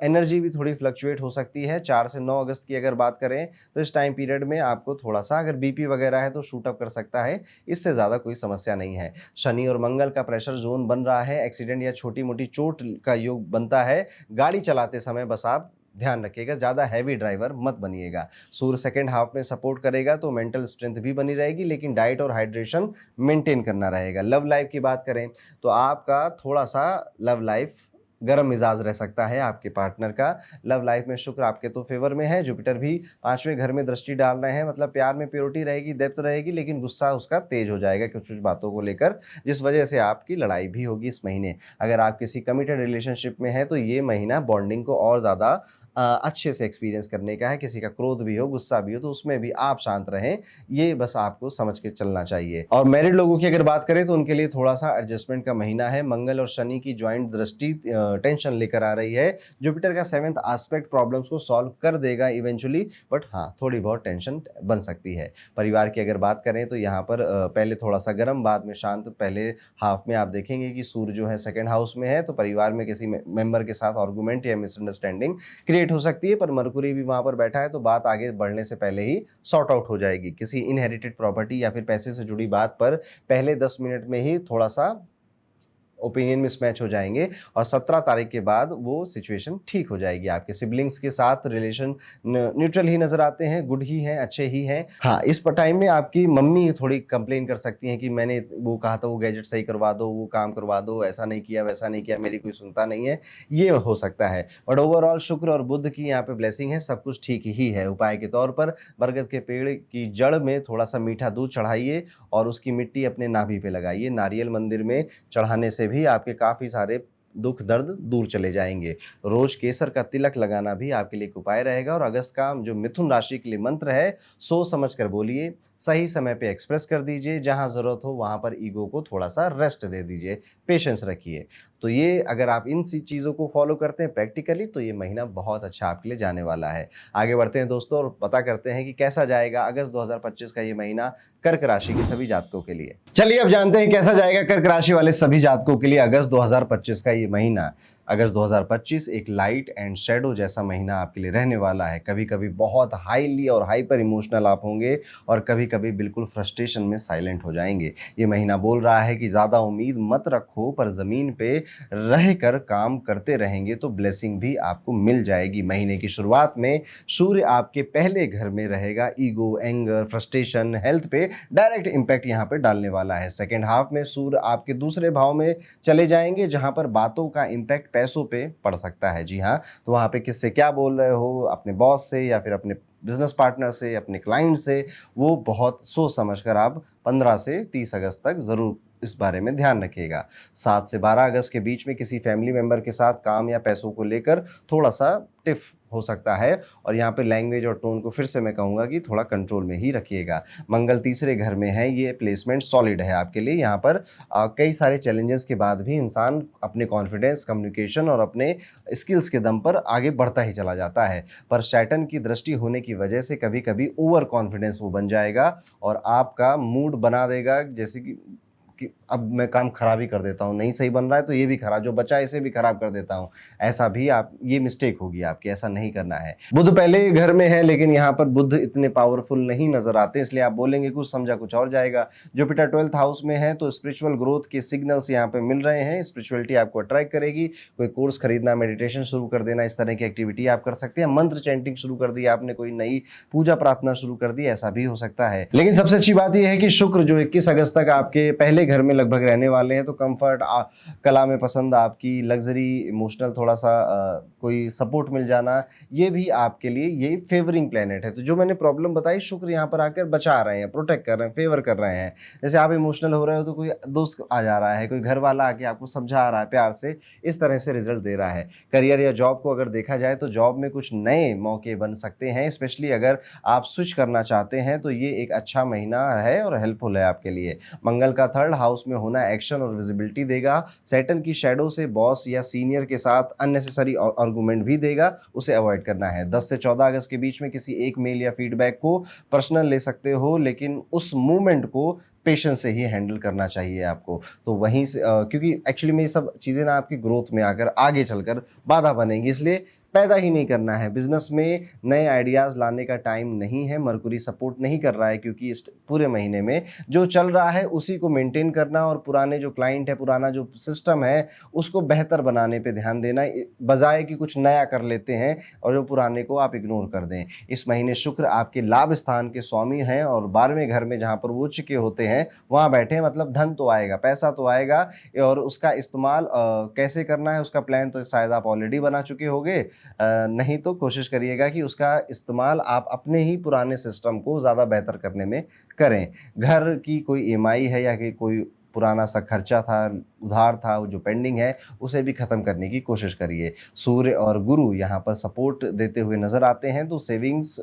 एनर्जी भी थोड़ी फ्लक्चुएट हो सकती है। 4 से 9 अगस्त की अगर बात करें तो इस टाइम पीरियड में आपको थोड़ा सा अगर बीपी वगैरह है तो शूट अप कर सकता है, इससे ज़्यादा कोई समस्या नहीं है। शनि और मंगल का प्रेशर जोन बन रहा है, एक्सीडेंट या छोटी मोटी चोट का योग बनता है। गाड़ी चलाते समय बस आप ध्यान रखिएगा, ज़्यादा हैवी ड्राइवर मत बनिएगा। सूर्य सेकेंड हाफ में सपोर्ट करेगा तो मेंटल स्ट्रेंथ भी बनी रहेगी, लेकिन डाइट और हाइड्रेशन मेंटेन करना रहेगा। लव लाइफ की बात करें तो आपका थोड़ा सा लव लाइफ गर्म मिजाज रह सकता है आपके पार्टनर का। लव लाइफ में शुक्र आपके तो फेवर में है, जुपिटर भी 5वें घर में दृष्टि डाल रहे हैं, मतलब प्यार में प्योरिटी रहेगी, डेप्थ रहेगी, लेकिन गुस्सा उसका तेज हो जाएगा कुछ कुछ बातों को लेकर, जिस वजह से आपकी लड़ाई भी होगी इस महीने। अगर आप किसी कमिटेड रिलेशनशिप में हैं तो ये महीना बॉन्डिंग को और ज़्यादा अच्छे से एक्सपीरियंस करने का है। किसी का क्रोध भी हो, गुस्सा भी हो, तो उसमें भी आप शांत रहें, ये बस आपको समझ के चलना चाहिए। और मैरिड लोगों की अगर बात करें तो उनके लिए थोड़ा-सा एडजस्टमेंट का महीना है। मंगल और शनि की जॉइंट दृष्टि टेंशन लेकर आ रही है। जुपिटर का 7th एस्पेक्ट प्रॉब्लम्स को सॉल्व कर देगा इवेंचुअली, बट हाँ, थोड़ी बहुत टेंशन बन सकती है। परिवार की अगर बात करें तो यहाँ पर पहले थोड़ा-सा गर्म, बाद में शांत। पहले हाफ में आप देखेंगे कि सूर्य जो है 2nd हाउस में है, तो परिवार में किसी मेंबर के साथ आर्गुमेंट या मिसअंडरस्टैंडिंग क्रिएट हो सकती है, पर मरकुरी भी वहाँ पर बैठा है, तो बात आगे बढ़ने से पहले ही सॉर्ट आउट हो जाएगी। किसी इनहेरिटेड प्रॉपर्टी या फिर पैसे से जुड़ी बात पर पहले 10 मिनट में ही थोड़ा-सा ओपिनियन मिसमैच हो जाएँगे और 17 तारीख के बाद वो सिचुएशन ठीक हो जाएगी। आपके सिबलिंग्स के साथ रिलेशन न्यूट्रल ही नज़र आते हैं, गुड ही हैं, अच्छे ही हैं। हाँ, इस टाइम में आपकी मम्मी थोड़ी कंप्लेन कर सकती हैं कि मैंने वो कहा था वो गैजेट सही करवा दो, वो काम करवा दो, ऐसा नहीं किया, वैसा नहीं किया, मेरी कोई सुनता नहीं है, ये हो सकता है। बट ओवरऑल शुक्र और बुध की यहाँ पे ब्लेसिंग है, सब कुछ ठीक ही है। उपाय के तौर पर बरगद के पेड़ की जड़ में थोड़ा-सा मीठा दूध चढ़ाइए और उसकी मिट्टी अपने नाभि पे लगाइए। नारियल मंदिर में चढ़ाने से भी आपके काफ़ी सारे दुःख दर्द दूर चले जाएँगे। रोज़ केसर का तिलक लगाना भी आपके लिए एक उपाय रहेगा। और अगस्त का जो मिथुन राशि के लिए मंत्र है, सोच समझ कर बोलिए, सही समय पे एक्सप्रेस कर दीजिए, जहाँ ज़रूरत हो वहाँ पर ईगो को थोड़ा-सा रेस्ट दे दीजिए, पेशेंस रखिए। तो ये अगर आप इन सी चीज़ों को फॉलो करते हैं प्रैक्टिकली, तो ये महीना बहुत अच्छा आपके लिए जाने वाला है। आगे बढ़ते हैं दोस्तों और पता करते हैं कि कैसा जाएगा अगस्त 2025 का ये महीना कर्क राशि के सभी जातकों के लिए। चलिए अब जानते हैं कैसा जाएगा कर्क राशि वाले सभी जातकों के लिए अगस्त 2025 का ये महीना। अगस्त 2025 एक लाइट एंड शैडो जैसा महीना आपके लिए रहने वाला है। कभी-कभी बहुत हाईली और हाइपर इमोशनल आप होंगे और कभी-कभी बिल्कुल फ्रस्ट्रेशन में साइलेंट हो जाएँगे। ये महीना बोल रहा है कि ज़्यादा उम्मीद मत रखो, पर ज़मीन पे रहकर काम करते रहेंगे तो ब्लेसिंग भी आपको मिल जाएगी। महीने की शुरुआत में सूर्य आपके पहले घर में रहेगा। ईगो, एंगर, फ्रस्ट्रेशन, हेल्थ पे डायरेक्ट इम्पैक्ट यहाँ पे डालने वाला है। सेकेंड हाफ में सूर्य आपके दूसरे भाव में चले जाएंगे, जहाँ पर बातों का इम्पैक्ट पैसों पे पड़ सकता है। जी हाँ, तो वहाँ पे किससे क्या बोल रहे हो, अपने बॉस से या फिर अपने बिजनेस पार्टनर से, अपने क्लाइंट से, वो बहुत सोच समझ कर आप 15 से 30 अगस्त तक ज़रूर इस बारे में ध्यान रखिएगा। 7 से 12 अगस्त के बीच में किसी फैमिली मेंबर के साथ काम या पैसों को लेकर थोड़ा-सा टिफ हो सकता है और यहाँ पे लैंग्वेज और टोन को फिर से मैं कहूँगा कि थोड़ा कंट्रोल में ही रखिएगा। मंगल तीसरे घर में है, ये प्लेसमेंट सॉलिड है आपके लिए। यहाँ पर कई सारे चैलेंजेस के बाद भी इंसान अपने कॉन्फिडेंस, कम्युनिकेशन और अपने स्किल्स के दम पर आगे बढ़ता ही चला जाता है। पर सैटर्न की दृष्टि होने की वजह से कभी-कभी ओवर कॉन्फिडेंस वो बन जाएगा और आपका मूड बना देगा, जैसे कि अब मैं काम खराब ही कर देता हूँ, नहीं सही बन रहा है तो ये भी खराब, जो बचा है इसे भी खराब कर देता हूँ। ऐसा भी आप, ये मिस्टेक होगी आपकी, ऐसा नहीं करना है। बुध पहले ही घर में है, लेकिन यहाँ पर बुध इतने पावरफुल नहीं नजर आते, इसलिए आप बोलेंगे कुछ, समझा कुछ और जाएगा। जुपिटर 12th हाउस में है, तो स्पिरिचुअल ग्रोथ के सिग्नल्स यहाँ पे मिल रहे हैं। स्पिरिचुअलिटी आपको अट्रैक्ट करेगी। कोई कोर्स खरीदना, मेडिटेशन शुरू कर देना, इस तरह की एक्टिविटी आप कर सकते हैं। मंत्र चैंटिंग शुरू कर दी आपने, कोई नई पूजा प्रार्थना शुरू कर दी, ऐसा भी हो सकता है। लेकिन सबसे अच्छी बात यह है कि शुक्र जो 21 अगस्त तक आपके पहले घर में लगभग रहने वाले हैं, तो कंफर्ट, कला में पसंद आपकी, लग्जरी, इमोशनल थोड़ा सा कोई सपोर्ट मिल जाना, ये भी आपके लिए ये फेवरिंग प्लेनेट है। तो जो मैंने प्रॉब्लम बताई, शुक्र यहाँ पर आकर बचा रहे हैं, प्रोटेक्ट कर रहे हैं, फेवर कर रहे हैं। जैसे आप इमोशनल हो रहे हो तो कोई दोस्त आ जा रहा है, कोई घर वाला आके आपको समझा रहा है प्यार से, इस तरह से रिजल्ट दे रहा है। करियर या जॉब को अगर देखा जाए तो जॉब में कुछ नए मौके बन सकते हैं, स्पेशली अगर आप स्विच करना चाहते हैं तो ये एक अच्छा महीना है और हेल्पफुल है आपके लिए। मंगल का 3rd हाउस में होना एक्शन और विजिबिलिटी देगा। सैटर्न की शैडो से बॉस या सीनियर के साथ अननेसेसरी आर्गुमेंट भी देगा, उसे अवॉइड करना है। 10 से 14 अगस्त के बीच में किसी एक मेल या फीडबैक को पर्सनल ले सकते हो, लेकिन उस मूवमेंट को पेशेंस से ही हैंडल करना चाहिए आपको। तो वहीं से क्योंकि एक्चुअली में ये सब चीज़ें ना आपकी ग्रोथ में आकर आगे चलकर बाधा बनेंगी, इसलिए पैदा ही नहीं करना है। बिजनेस में नए आइडियाज़ लाने का टाइम नहीं है। मरकुरी सपोर्ट नहीं कर रहा है, क्योंकि इस पूरे महीने में जो चल रहा है उसी को मेंटेन करना और पुराने जो क्लाइंट है, पुराना जो सिस्टम है, उसको बेहतर बनाने पे ध्यान देना, बजाय कि कुछ नया कर लेते हैं और जो पुराने को आप इग्नोर कर दें। इस महीने शुक्र आपके लाभ स्थान के स्वामी हैं और 12वें घर में, जहाँ पर वो चिके होते हैं, वहाँ बैठे हैं। मतलब धन तो आएगा, पैसा तो आएगा, और उसका इस्तेमाल कैसे करना है उसका प्लान तो शायद आप ऑलरेडी बना चुके होंगे। नहीं तो कोशिश करिएगा कि उसका इस्तेमाल आप अपने ही पुराने सिस्टम को ज़्यादा बेहतर करने में करें। घर की कोई ईएमआई है या कि कोई पुराना सा खर्चा था, उधार था, वो जो पेंडिंग है, उसे भी खत्म करने की कोशिश करिए। सूर्य और गुरु यहाँ पर सपोर्ट देते हुए नज़र आते हैं, तो सेविंग्स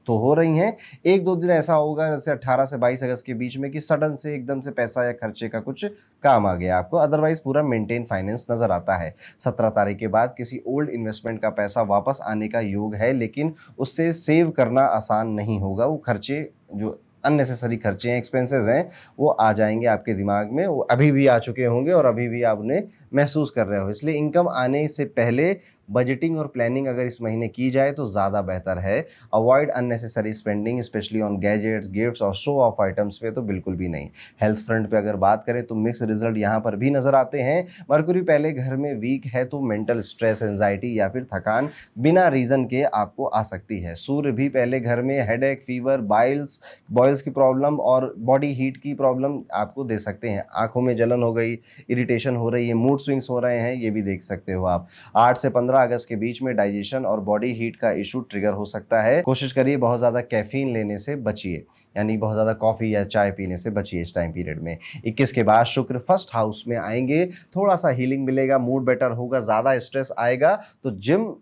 तो हो रही हैं। 1-2 दिन ऐसा होगा जैसे 18 से 22 अगस्त के बीच में कि सडन से एकदम से पैसा या खर्चे का कुछ काम आ गया आपको, अदरवाइज़ पूरा मेंटेन फाइनेंस नज़र आता है। 17 तारीख के बाद किसी ओल्ड इन्वेस्टमेंट का पैसा वापस आने का योग है, लेकिन उससे सेव करना आसान नहीं होगा। वो खर्चे जो अननेसेसरी खर्चे हैं, एक्सपेंसेस हैं, वो आ जाएँगे आपके दिमाग में, वो अभी भी आ चुके होंगे और अभी भी आप उन्हें महसूस कर रहे हो। इसलिए इनकम आने से पहले बजटिंग और प्लानिंग अगर इस महीने की जाए तो ज़्यादा बेहतर है। Avoid unnecessary spending specially on gadgets, gifts और शो ऑफ आइटम्स पे तो बिल्कुल भी नहीं। हेल्थ फ्रंट पे अगर बात करें तो मिक्स रिजल्ट यहाँ पर भी नज़र आते हैं। मरकुरी पहले घर में वीक है तो मेंटल स्ट्रेस, एंजाइटी या फिर थकान बिना रीज़न के आपको आ सकती है। सूर्य भी पहले घर में हेडेक, फीवर, बॉयल्स की प्रॉब्लम और बॉडी हीट की प्रॉब्लम आपको दे सकते हैं। आँखों में जलन हो गई, इरिटेशन हो रही है, मूड स्विंग्स हो रहे हैं, ये भी देख सकते हो आप। 8 से 15 अगस्त के बीच में डाइजेशन और बॉडी हीट का इशू ट्रिगर हो सकता है। कोशिश करिए बहुत ज़्यादा कैफीन लेने से बचिए, यानी बहुत ज़्यादा कॉफ़ी या चाय पीने से बचिए इस टाइम पीरियड में। 21 के बाद शुक्र फर्स्ट हाउस में आएंगे, थोड़ा सा हीलिंग मिलेगा, मूड बेटर होगा, ज़्यादा स्ट्रेस आएगा तो जिम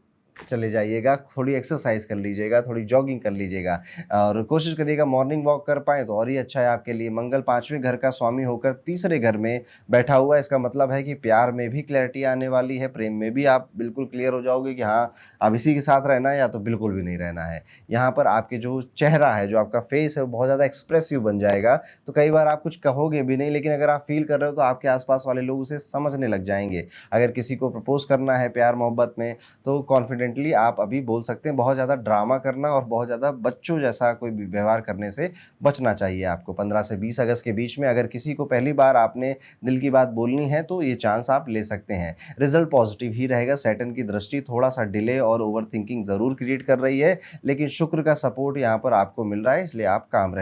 चले जाइएगा, थोड़ी एक्सरसाइज कर लीजिएगा, थोड़ी जॉगिंग कर लीजिएगा और कोशिश करिएगा मॉर्निंग वॉक कर पाएँ तो और ही अच्छा है आपके लिए। मंगल 5वें घर का स्वामी होकर तीसरे घर में बैठा हुआ है, इसका मतलब है कि प्यार में भी क्लैरिटी आने वाली है, प्रेम में भी आप बिल्कुल क्लियर हो जाओगे कि हाँ, अब इसी के साथ रहना है या तो बिल्कुल भी नहीं रहना है। यहाँ पर आपके जो चेहरा है, जो आपका फेस है, वो बहुत ज़्यादा एक्सप्रेसिव बन जाएगा, तो कई बार आप कुछ कहोगे भी नहीं, लेकिन अगर आप फील कर रहे हो तो आपके आस-पास वाले लोग उसे समझने लग जाएँगे। अगर किसी को प्रपोज़ करना है प्यार मोहब्बत में तो कॉन्फिडेंटली आप अभी बोल सकते हैं। बहुत ज़्यादा ड्रामा करना और बहुत ज़्यादा बच्चों जैसा कोई भी व्यवहार करने से बचना चाहिए आपको। 15 से 20 अगस्त के बीच में अगर किसी को पहली बार आपने दिल की बात बोलनी है तो ये चांस आप ले सकते हैं। रिजल्ट पॉजिटिव ही रहेगा। सैटर्न की दृष्टि थोड़ा सा डिले और ओवरथिंकिंग ज़रूर क्रिएट कर रही है, लेकिन शुक्र का सपोर्ट यहाँ पर आपको मिल रहा है, इसलिए आप काम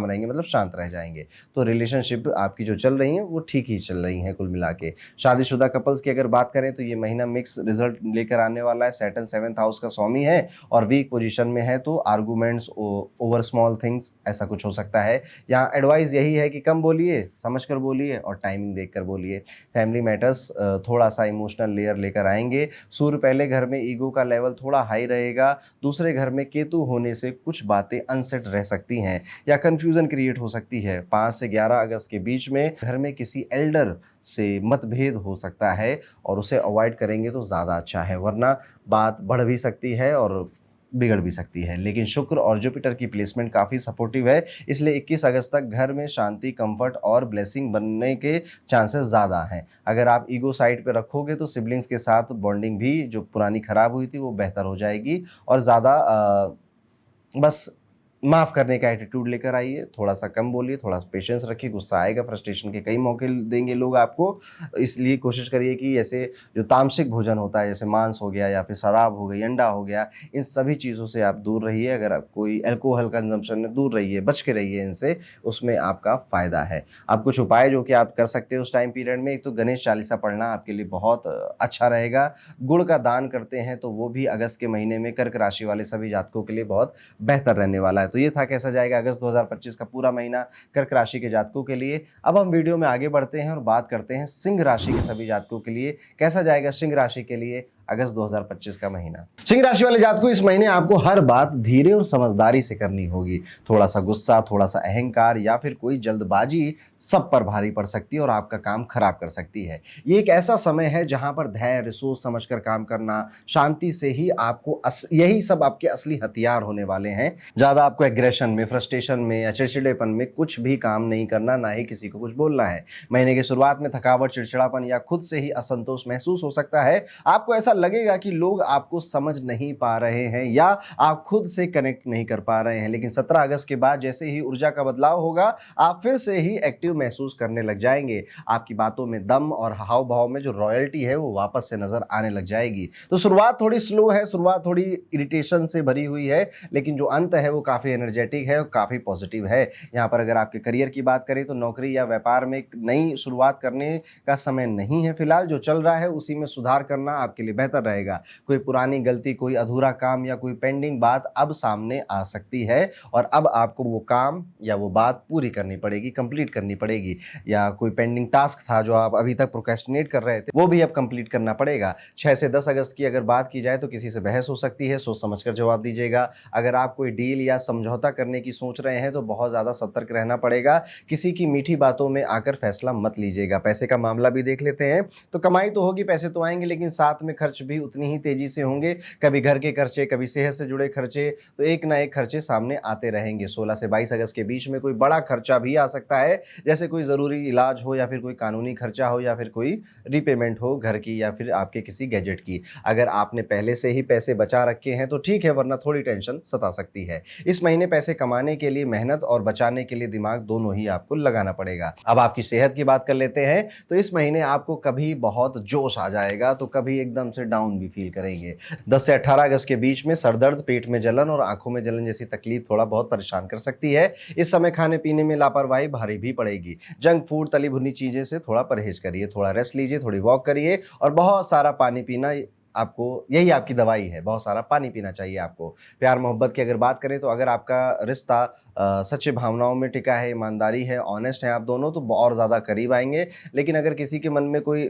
रहेंगे मतलब शांत रह जाएंगे। तो रिलेशनशिप आपकी जो चल रही हैं वो ठीक ही चल रही हैं कुल मिला के। शादीशुदा कपल्स की अगर बात करें तो ये महीना मिक्स रिजल्ट लेकर आने वाला है। सैटर्न 7th हाउस का स्वामी है और वीक पोजीशन में है, तो आर्गुमेंट्स ओवर स्मॉल थिंग्स ऐसा कुछ हो सकता है। यहाँ एडवाइस यही है कि कम बोलिए, समझ कर बोलिए और टाइमिंग देख कर बोलिए। फैमिली मैटर्स थोड़ा सा इमोशनल लेयर लेकर आएंगे। सूर्य पहले घर में ईगो का लेवल थोड़ा हाई रहेगा। दूसरे घर में केतु होने से कुछ बातें अनसेट रह सकती हैं या कंफ्यूजन क्रिएट हो सकती है। 5 से 11 अगस्त के बीच में घर में किसी एल्डर से मतभेद हो सकता है और उसे अवॉइड करेंगे तो ज़्यादा अच्छा है, वरना बात बढ़ भी सकती है और बिगड़ भी सकती है। लेकिन शुक्र और जुपिटर की प्लेसमेंट काफ़ी सपोर्टिव है, इसलिए 21 अगस्त तक घर में शांति, कंफर्ट और ब्लेसिंग बनने के चांसेस ज़्यादा हैं। अगर आप ईगो साइड पे रखोगे तो सिबलिंग्स के साथ बॉन्डिंग भी जो पुरानी ख़राब हुई थी वो बेहतर हो जाएगी और ज़्यादा बस माफ़ करने का एटीट्यूड लेकर आइए, थोड़ा-सा कम बोलिए, थोड़ा पेशेंस रखिए, गुस्सा आएगा, फ्रस्ट्रेशन के कई मौके देंगे लोग आपको। इसलिए कोशिश करिए कि ऐसे जो तामसिक भोजन होता है, जैसे मांस हो गया या फिर शराब हो गई, अंडा हो गया, इन सभी चीज़ों से आप दूर रहिए। अगर आप कोई अल्कोहल कंज़म्पशन है, दूर रहिए, बच के रहिए इनसे, उसमें आपका फ़ायदा है। अब कुछ उपाय जो कि आप कर सकते हो उस टाइम पीरियड में, एक तो गणेश चालीसा पढ़ना आपके लिए बहुत अच्छा रहेगा। गुड़ का दान करते हैं तो वो भी अगस्त के महीने में कर्क राशि वाले सभी जातकों के लिए बहुत बेहतर रहने वाला है। तो ये था कैसा जाएगा अगस्त 2025 का पूरा महीना कर्क राशि के जातकों के लिए। अब हम वीडियो में आगे बढ़ते हैं और बात करते हैं सिंह राशि के सभी जातकों के लिए कैसा जाएगा सिंह राशि के लिए अगस्त 2025 का महीना। सिंह राशि वाले जातकों, इस महीने आपको हर बात धीरे और समझदारी से करनी होगी। थोड़ा सा गुस्सा, थोड़ा सा अहंकार या फिर कोई जल्दबाजी सब पर भारी पड़ सकती है और आपका काम खराब कर सकती है। ये एक ऐसा समय है जहां पर धैर्य, सोच समझकर काम करना, शांति से ही आपको यही सब आपके असली हथियार होने वाले हैं। ज्यादा आपको एग्रेशन में, फ्रस्ट्रेशन में या चिड़चिड़ेपन में कुछ भी काम नहीं करना, ना ही किसी को कुछ बोलना है। महीने की शुरुआत में थकावट, चिड़चिड़ापन या खुद से ही असंतोष महसूस हो सकता है। आपको ऐसा लगेगा कि लोग आपको समझ नहीं पा रहे हैं या आप खुद से कनेक्ट नहीं कर पा रहे हैं। लेकिन 17 अगस्त के बाद जैसे ही ऊर्जा का बदलाव होगा, आप फिर से ही एक्टिव महसूस करने लग जाएंगे। आपकी बातों में दम और हाव भाव में जो रॉयल्टी है वो वापस से नजर आने लग जाएगी। तो शुरुआत थोड़ी स्लो है, शुरुआत थोड़ी इरिटेशन से भरी हुई है, लेकिन जो अंत है वो काफी एनर्जेटिक है और काफी पॉजिटिव है। यहाँ पर अगर आपके करियर की बात करें तो नौकरी या व्यापार में एक नई शुरुआत करने का समय नहीं है। फिलहाल जो चल रहा है उसी में सुधार करना आपके लिए बेहतर बेहतर रहेगा। कोई पुरानी गलती, कोई अधूरा काम या कोई पेंडिंग बात अब सामने आ सकती है और अब आपको वो काम या वो बात पूरी करनी पड़ेगी, कंप्लीट करनी पड़ेगी। या कोई पेंडिंग टास्क था जो आप अभी तक प्रोक्रेस्टिनेट कर रहे थे, वो भी अब कंप्लीट करना पड़ेगा। 6 से 10 अगस्त की अगर बात की जाए तो किसी से बहस हो सकती है, सोच समझकर जवाब दीजिएगा। अगर आप कोई डील या समझौता करने की सोच रहे हैं तो बहुत ज़्यादा सतर्क रहना पड़ेगा। किसी की मीठी बातों में आकर फैसला मत लीजिएगा। पैसे का मामला भी देख लेते हैं। तो कमाई तो होगी, पैसे तो आएंगे, लेकिन साथ में खर्च भी उतनी ही तेजी से होंगे। कभी घर के खर्चे, कभी सेहत से जुड़े खर्चे, तो एक ना एक खर्चे सामने आते रहेंगे। 16 से 22 अगस्त के बीच में कोई बड़ा खर्चा भी आ सकता है, जैसे कोई ज़रूरी इलाज हो या फिर कोई कानूनी खर्चा हो या फिर कोई रीपेमेंट हो घर की या फिर आपके किसी गैजेट की। अगर आपने पहले से ही पैसे बचा रखे हैं तो ठीक है, वरना थोड़ी टेंशन सता सकती है। इस महीने पैसे कमाने के लिए मेहनत और बचाने के लिए दिमाग दोनों ही आपको लगाना पड़ेगा। अब आपकी सेहत की बात कर लेते हैं। तो इस महीने आपको कभी बहुत जोश आ जाएगा तो कभी एकदम से डाउन भी फील करेंगे। 10 से 18 अगस्त के बीच में सरदर्द, पेट में जलन और आंखों में जलन जैसी तकलीफ थोड़ा बहुत परेशान कर सकती है। इस समय खाने पीने में लापरवाही भारी भी पड़ेगी। जंक फूड, तली भुनी चीजें से थोड़ा परहेज करिए, थोड़ा रेस्ट लीजिए, थोड़ी वॉक करिए और बहुत सारा पानी पीना, आपको यही आपकी दवाई है। बहुत सारा पानी पीना चाहिए आपको। प्यार मोहब्बत की अगर बात करें तो अगर आपका रिश्ता सच्ची भावनाओं में टिका है, ईमानदारी है, ऑनेस्ट है आप दोनों, तो और ज़्यादा करीब आएंगे। लेकिन अगर किसी के मन में कोई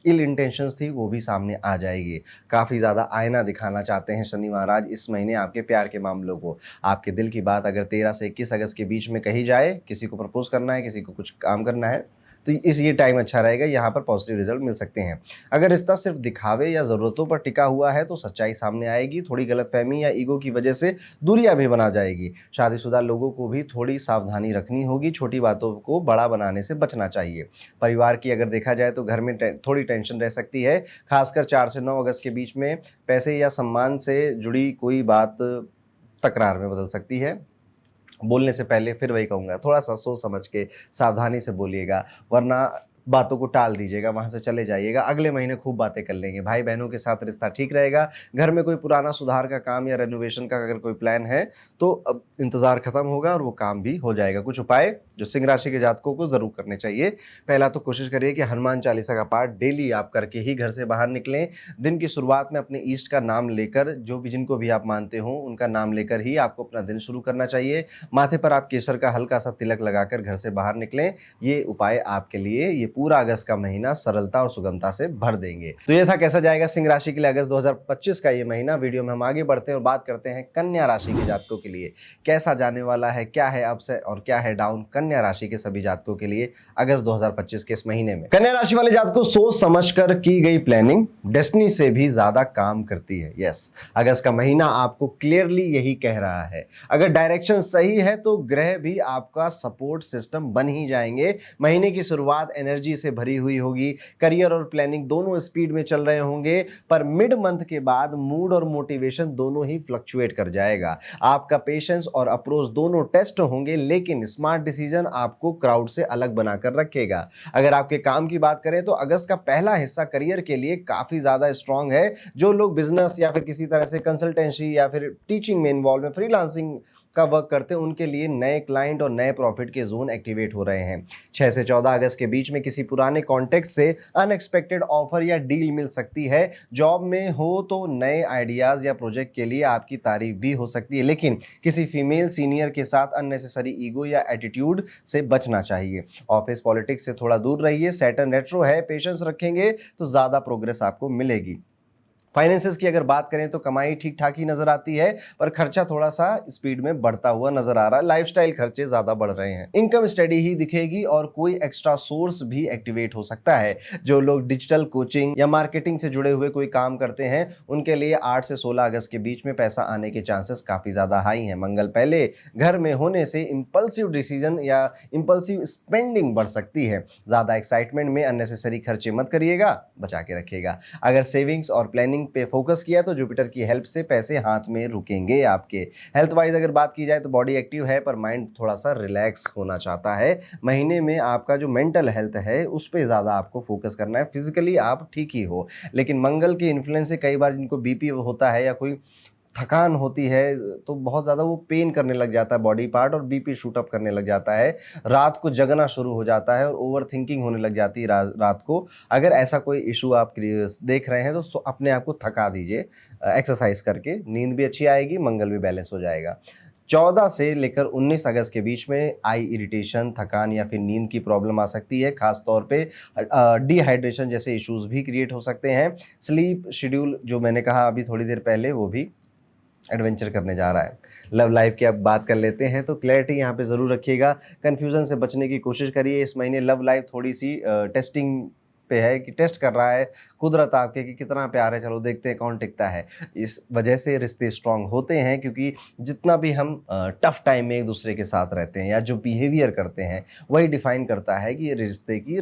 इल इंटेंशंस थी, वो भी सामने आ जाएगी। काफ़ी ज़्यादा आईना दिखाना चाहते हैं शनि महाराज इस महीने आपके प्यार के मामलों को। आपके दिल की बात अगर 13 से 21 अगस्त के बीच में कही जाए, किसी को प्रपोज करना है, किसी को कुछ काम करना है, तो ये टाइम अच्छा रहेगा, यहाँ पर पॉजिटिव रिजल्ट मिल सकते हैं। अगर रिश्ता सिर्फ दिखावे या ज़रूरतों पर टिका हुआ है तो सच्चाई सामने आएगी। थोड़ी गलतफहमी या ईगो की वजह से दूरियां भी बना जाएगी। शादीशुदा लोगों को भी थोड़ी सावधानी रखनी होगी, छोटी बातों को बड़ा बनाने से बचना चाहिए। परिवार की अगर देखा जाए तो घर में थोड़ी टेंशन रह सकती है, खासकर 4 से 9 अगस्त के बीच में पैसे या सम्मान से जुड़ी कोई बात तकरार में बदल सकती है। बोलने से पहले फिर वही कहूँगा, थोड़ा-सा सोच समझ के सावधानी से बोलिएगा, वरना बातों को टाल दीजिएगा, वहाँ से चले जाइएगा। अगले महीने खूब बातें कर लेंगे। भाई-बहनों के साथ रिश्ता ठीक रहेगा। घर में कोई पुराना सुधार का काम या रेनोवेशन का अगर कोई प्लान है, तो अब इंतज़ार खत्म होगा और वो काम भी हो जाएगा। कुछ उपाय जो सिंह राशि के जातकों को ज़रूर करने चाहिए। पहला तो कोशिश करिए कि हनुमान चालीसा का पाठ डेली आप करके ही घर से बाहर निकलें। दिन की शुरुआत में अपने इष्ट का नाम लेकर, जो भी जिनको भी आप मानते हो, उनका नाम लेकर ही आपको अपना दिन शुरू करना चाहिए। माथे पर आप केसर का हल्का-सा तिलक लगाकर घर से बाहर निकलें। ये उपाय आपके लिए ये पूरा अगस्त का महीना सरलता और सुगमता से भर देंगे। तो ये था कैसा जाएगा सिंह राशि के लिए अगस्त 2025 का ये महीना। वीडियो में हम आगे बढ़ते हैं और बात करते हैं कन्या राशि के जातकों के लिए कैसा जाने वाला है, क्या है अप्स और क्या है डाउन कन्या राशि के सभी जातकों के लिए अगस्त 2025 के इस महीने में। कन्या राशि वाले जातकों, सोच समझकर की गई प्लानिंग डेस्टिनी से भी ज्यादा काम करती है। यस, अगस्त का महीना आपको क्लियरली यही कह रहा है। अगर डायरेक्शन सही है तो ग्रह भी आपका सपोर्ट सिस्टम बन ही जाएंगे। महीने की शुरुआत एनर्जी से भरी हुई होगी। करियर और प्लानिंग दोनों स्पीड में चल रहे होंगे, पर मिड मंथ के बाद मूड और मोटिवेशन दोनों ही फ्लक्चुएट कर जाएगा। आपका पेशेंस और अप्रोच दोनों टेस्ट होंगे, लेकिन स्मार्ट डिसीजन आपको क्राउड से अलग बनाकर रखेगा। अगर आपके काम की बात करें तो अगस्त का पहला हिस्सा करियर के लिए काफी ज्यादा स्ट्रांग है। जो लोग बिजनेस या फिर किसी तरह से कंसल्टेंसी या फिर टीचिंग में इन्वॉल्व है, फ्रीलांसिंग का वर्क करते हैं, उनके लिए नए क्लाइंट और नए प्रॉफिट के जोन एक्टिवेट हो रहे हैं। 6 से 14 अगस्त के बीच में किसी पुराने कॉन्टेक्ट से अनएक्सपेक्टेड ऑफर या डील मिल सकती है। जॉब में हो तो नए आइडियाज या प्रोजेक्ट के लिए आपकी तारीफ भी हो सकती है, लेकिन किसी फीमेल सीनियर के साथ अननेसेसरी ईगो या एटीट्यूड से बचना चाहिए। ऑफिस पॉलिटिक्स से थोड़ा दूर रहिए। सैटर्न रेट्रो है, पेशेंस रखेंगे तो ज्यादा प्रोग्रेस आपको मिलेगी। फाइनेंसेस की अगर बात करें तो कमाई ठीक ठाक ही नजर आती है, पर खर्चा थोड़ा सा स्पीड में बढ़ता हुआ नजर आ रहा है। लाइफस्टाइल खर्चे ज्यादा बढ़ रहे हैं। इनकम स्टडी ही दिखेगी और कोई एक्स्ट्रा सोर्स भी एक्टिवेट हो सकता है। जो लोग डिजिटल कोचिंग या मार्केटिंग से जुड़े हुए कोई काम करते हैं, उनके लिए 8 से 16 अगस्त के बीच में पैसा आने के चांसेस काफी ज्यादा हाई हैं। मंगल पहले घर में होने से इंपल्सिव डिसीजन या इंपल्सिव स्पेंडिंग बढ़ सकती है। ज्यादा एक्साइटमेंट में अननेसेसरी खर्चे मत करिएगा, बचा के रखिएगा। अगर सेविंग्स और प्लानिंग पे फोकस किया तो जुपिटर की हेल्प से पैसे हाथ में रुकेंगे आपके। हेल्थ वाइज अगर बात की जाए तो बॉडी एक्टिव है, पर माइंड थोड़ा सा रिलैक्स होना चाहता है। महीने में आपका जो मेंटल हेल्थ है उस पर ज़्यादा आपको फोकस करना है। फिजिकली आप ठीक ही हो, लेकिन मंगल के इन्फ्लुएंस से कई बार जिनको बीपी होता है या कोई थकान होती है तो बहुत ज़्यादा वो पेन करने लग जाता है बॉडी पार्ट और बीपी शूट अप करने लग जाता है। रात को जगना शुरू हो जाता है और ओवरथिंकिंग होने लग जाती है रात को। अगर ऐसा कोई इश्यू आप देख रहे हैं तो अपने आप को थका दीजिए एक्सरसाइज करके, नींद भी अच्छी आएगी, मंगल भी बैलेंस हो जाएगा। 14 से लेकर 19 अगस्त के बीच में आई इरिटेशन, थकान या फिर नींद की प्रॉब्लम आ सकती है। खास तौर पे डिहाइड्रेशन जैसे इश्यूज भी क्रिएट हो सकते हैं। स्लीप शेड्यूल जो मैंने कहा अभी थोड़ी देर पहले, वो भी एडवेंचर करने जा रहा है। लव लाइफ की अब बात कर लेते हैं तो क्लैरिटी यहाँ पे ज़रूर रखिएगा, कन्फ्यूज़न से बचने की कोशिश करिए। इस महीने लव लाइफ थोड़ी सी टेस्टिंग पे है कि टेस्ट कर रहा है कुदरत आपके कि कितना प्यार है, चलो देखते हैं कौन टिकता है। इस वजह से रिश्ते स्ट्रांग होते हैं, क्योंकि जितना भी हम टफ टाइम में एक दूसरे के साथ रहते हैं या जो बिहेवियर करते हैं वही डिफाइन करता है कि ये रिश्ते की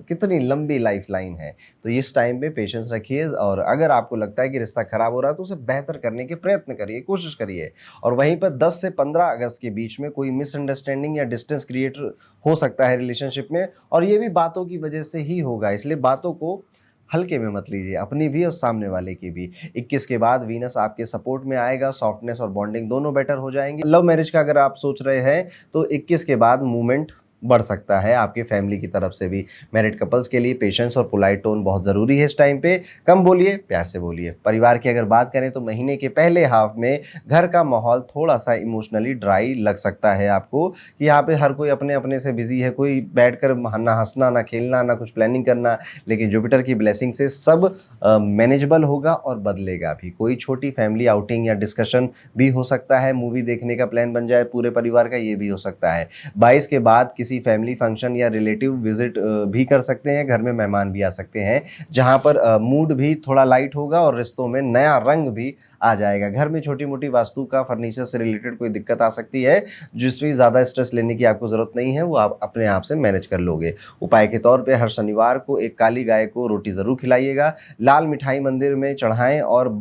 कितनी लंबी लाइफ लाइन है। तो इस टाइम पे पेशेंस रखिए और अगर आपको लगता है कि रिश्ता खराब हो रहा है तो उसे बेहतर करने के प्रयत्न करिए, कोशिश करिए। और वहीं पर 10 से 15 अगस्त के बीच में कोई मिसअंडरस्टैंडिंग या डिस्टेंस क्रिएट हो सकता है रिलेशनशिप में, और ये भी बातों की वजह से ही होगा, इसलिए बातों को हल्के में मत लीजिए, अपनी भी और सामने वाले की भी। 21 के बाद वीनस आपके सपोर्ट में आएगा, सॉफ्टनेस और बॉन्डिंग दोनों बेटर हो जाएंगे। लव मैरिज का अगर आप सोच रहे हैं तो 21 के बाद मूवमेंट बढ़ सकता है आपके फैमिली की तरफ से भी। मैरिड कपल्स के लिए पेशेंस और पोलाइट टोन बहुत ज़रूरी है इस टाइम पे, कम बोलिए, प्यार से बोलिए। परिवार की अगर बात करें तो महीने के पहले हाफ में घर का माहौल थोड़ा सा इमोशनली ड्राई लग सकता है आपको, कि यहाँ पे हर कोई अपने अपने से बिजी है, कोई बैठकर ना हंसना, ना खेलना, ना कुछ प्लानिंग करना। लेकिन जुपिटर की ब्लेसिंग से सब मैनेजेबल होगा और बदलेगा भी। कोई छोटी फैमिली आउटिंग या डिस्कशन भी हो सकता है, मूवी देखने का प्लान बन जाए पूरे परिवार का, ये भी हो सकता है। 22 के बाद किसी फैमिली फंक्शन या रिलेटिव विजिट भी कर सकते हैं, घर में मेहमान भी आ सकते हैं, जहां पर मूड भी थोड़ा लाइट होगा और रिश्तों में नया रंग भी आ जाएगा। घर में छोटी मोटी वास्तु का फर्नीचर से रिलेटेड कोई दिक्कत आ सकती है, जिसमें ज़्यादा स्ट्रेस लेने की आपको ज़रूरत नहीं है, वो आप अपने आप से मैनेज कर लोगे। उपाय के तौर पे हर शनिवार को एक काली गाय को रोटी ज़रूर खिलाइएगा, लाल मिठाई मंदिर में चढ़ाएं और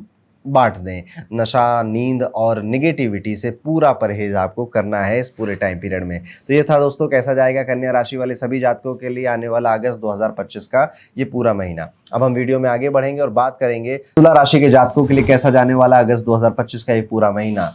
बांट दें। नशा, नींद और निगेटिविटी से पूरा परहेज आपको करना है इस पूरे टाइम पीरियड में। तो ये था दोस्तों कैसा जाएगा कन्या राशि वाले सभी जातकों के लिए आने वाला अगस्त 2025 का ये पूरा महीना। अब हम वीडियो में आगे बढ़ेंगे और बात करेंगे तुला राशि के जातकों के लिए कैसा जाने वाला अगस्त 2025 का ये पूरा महीना।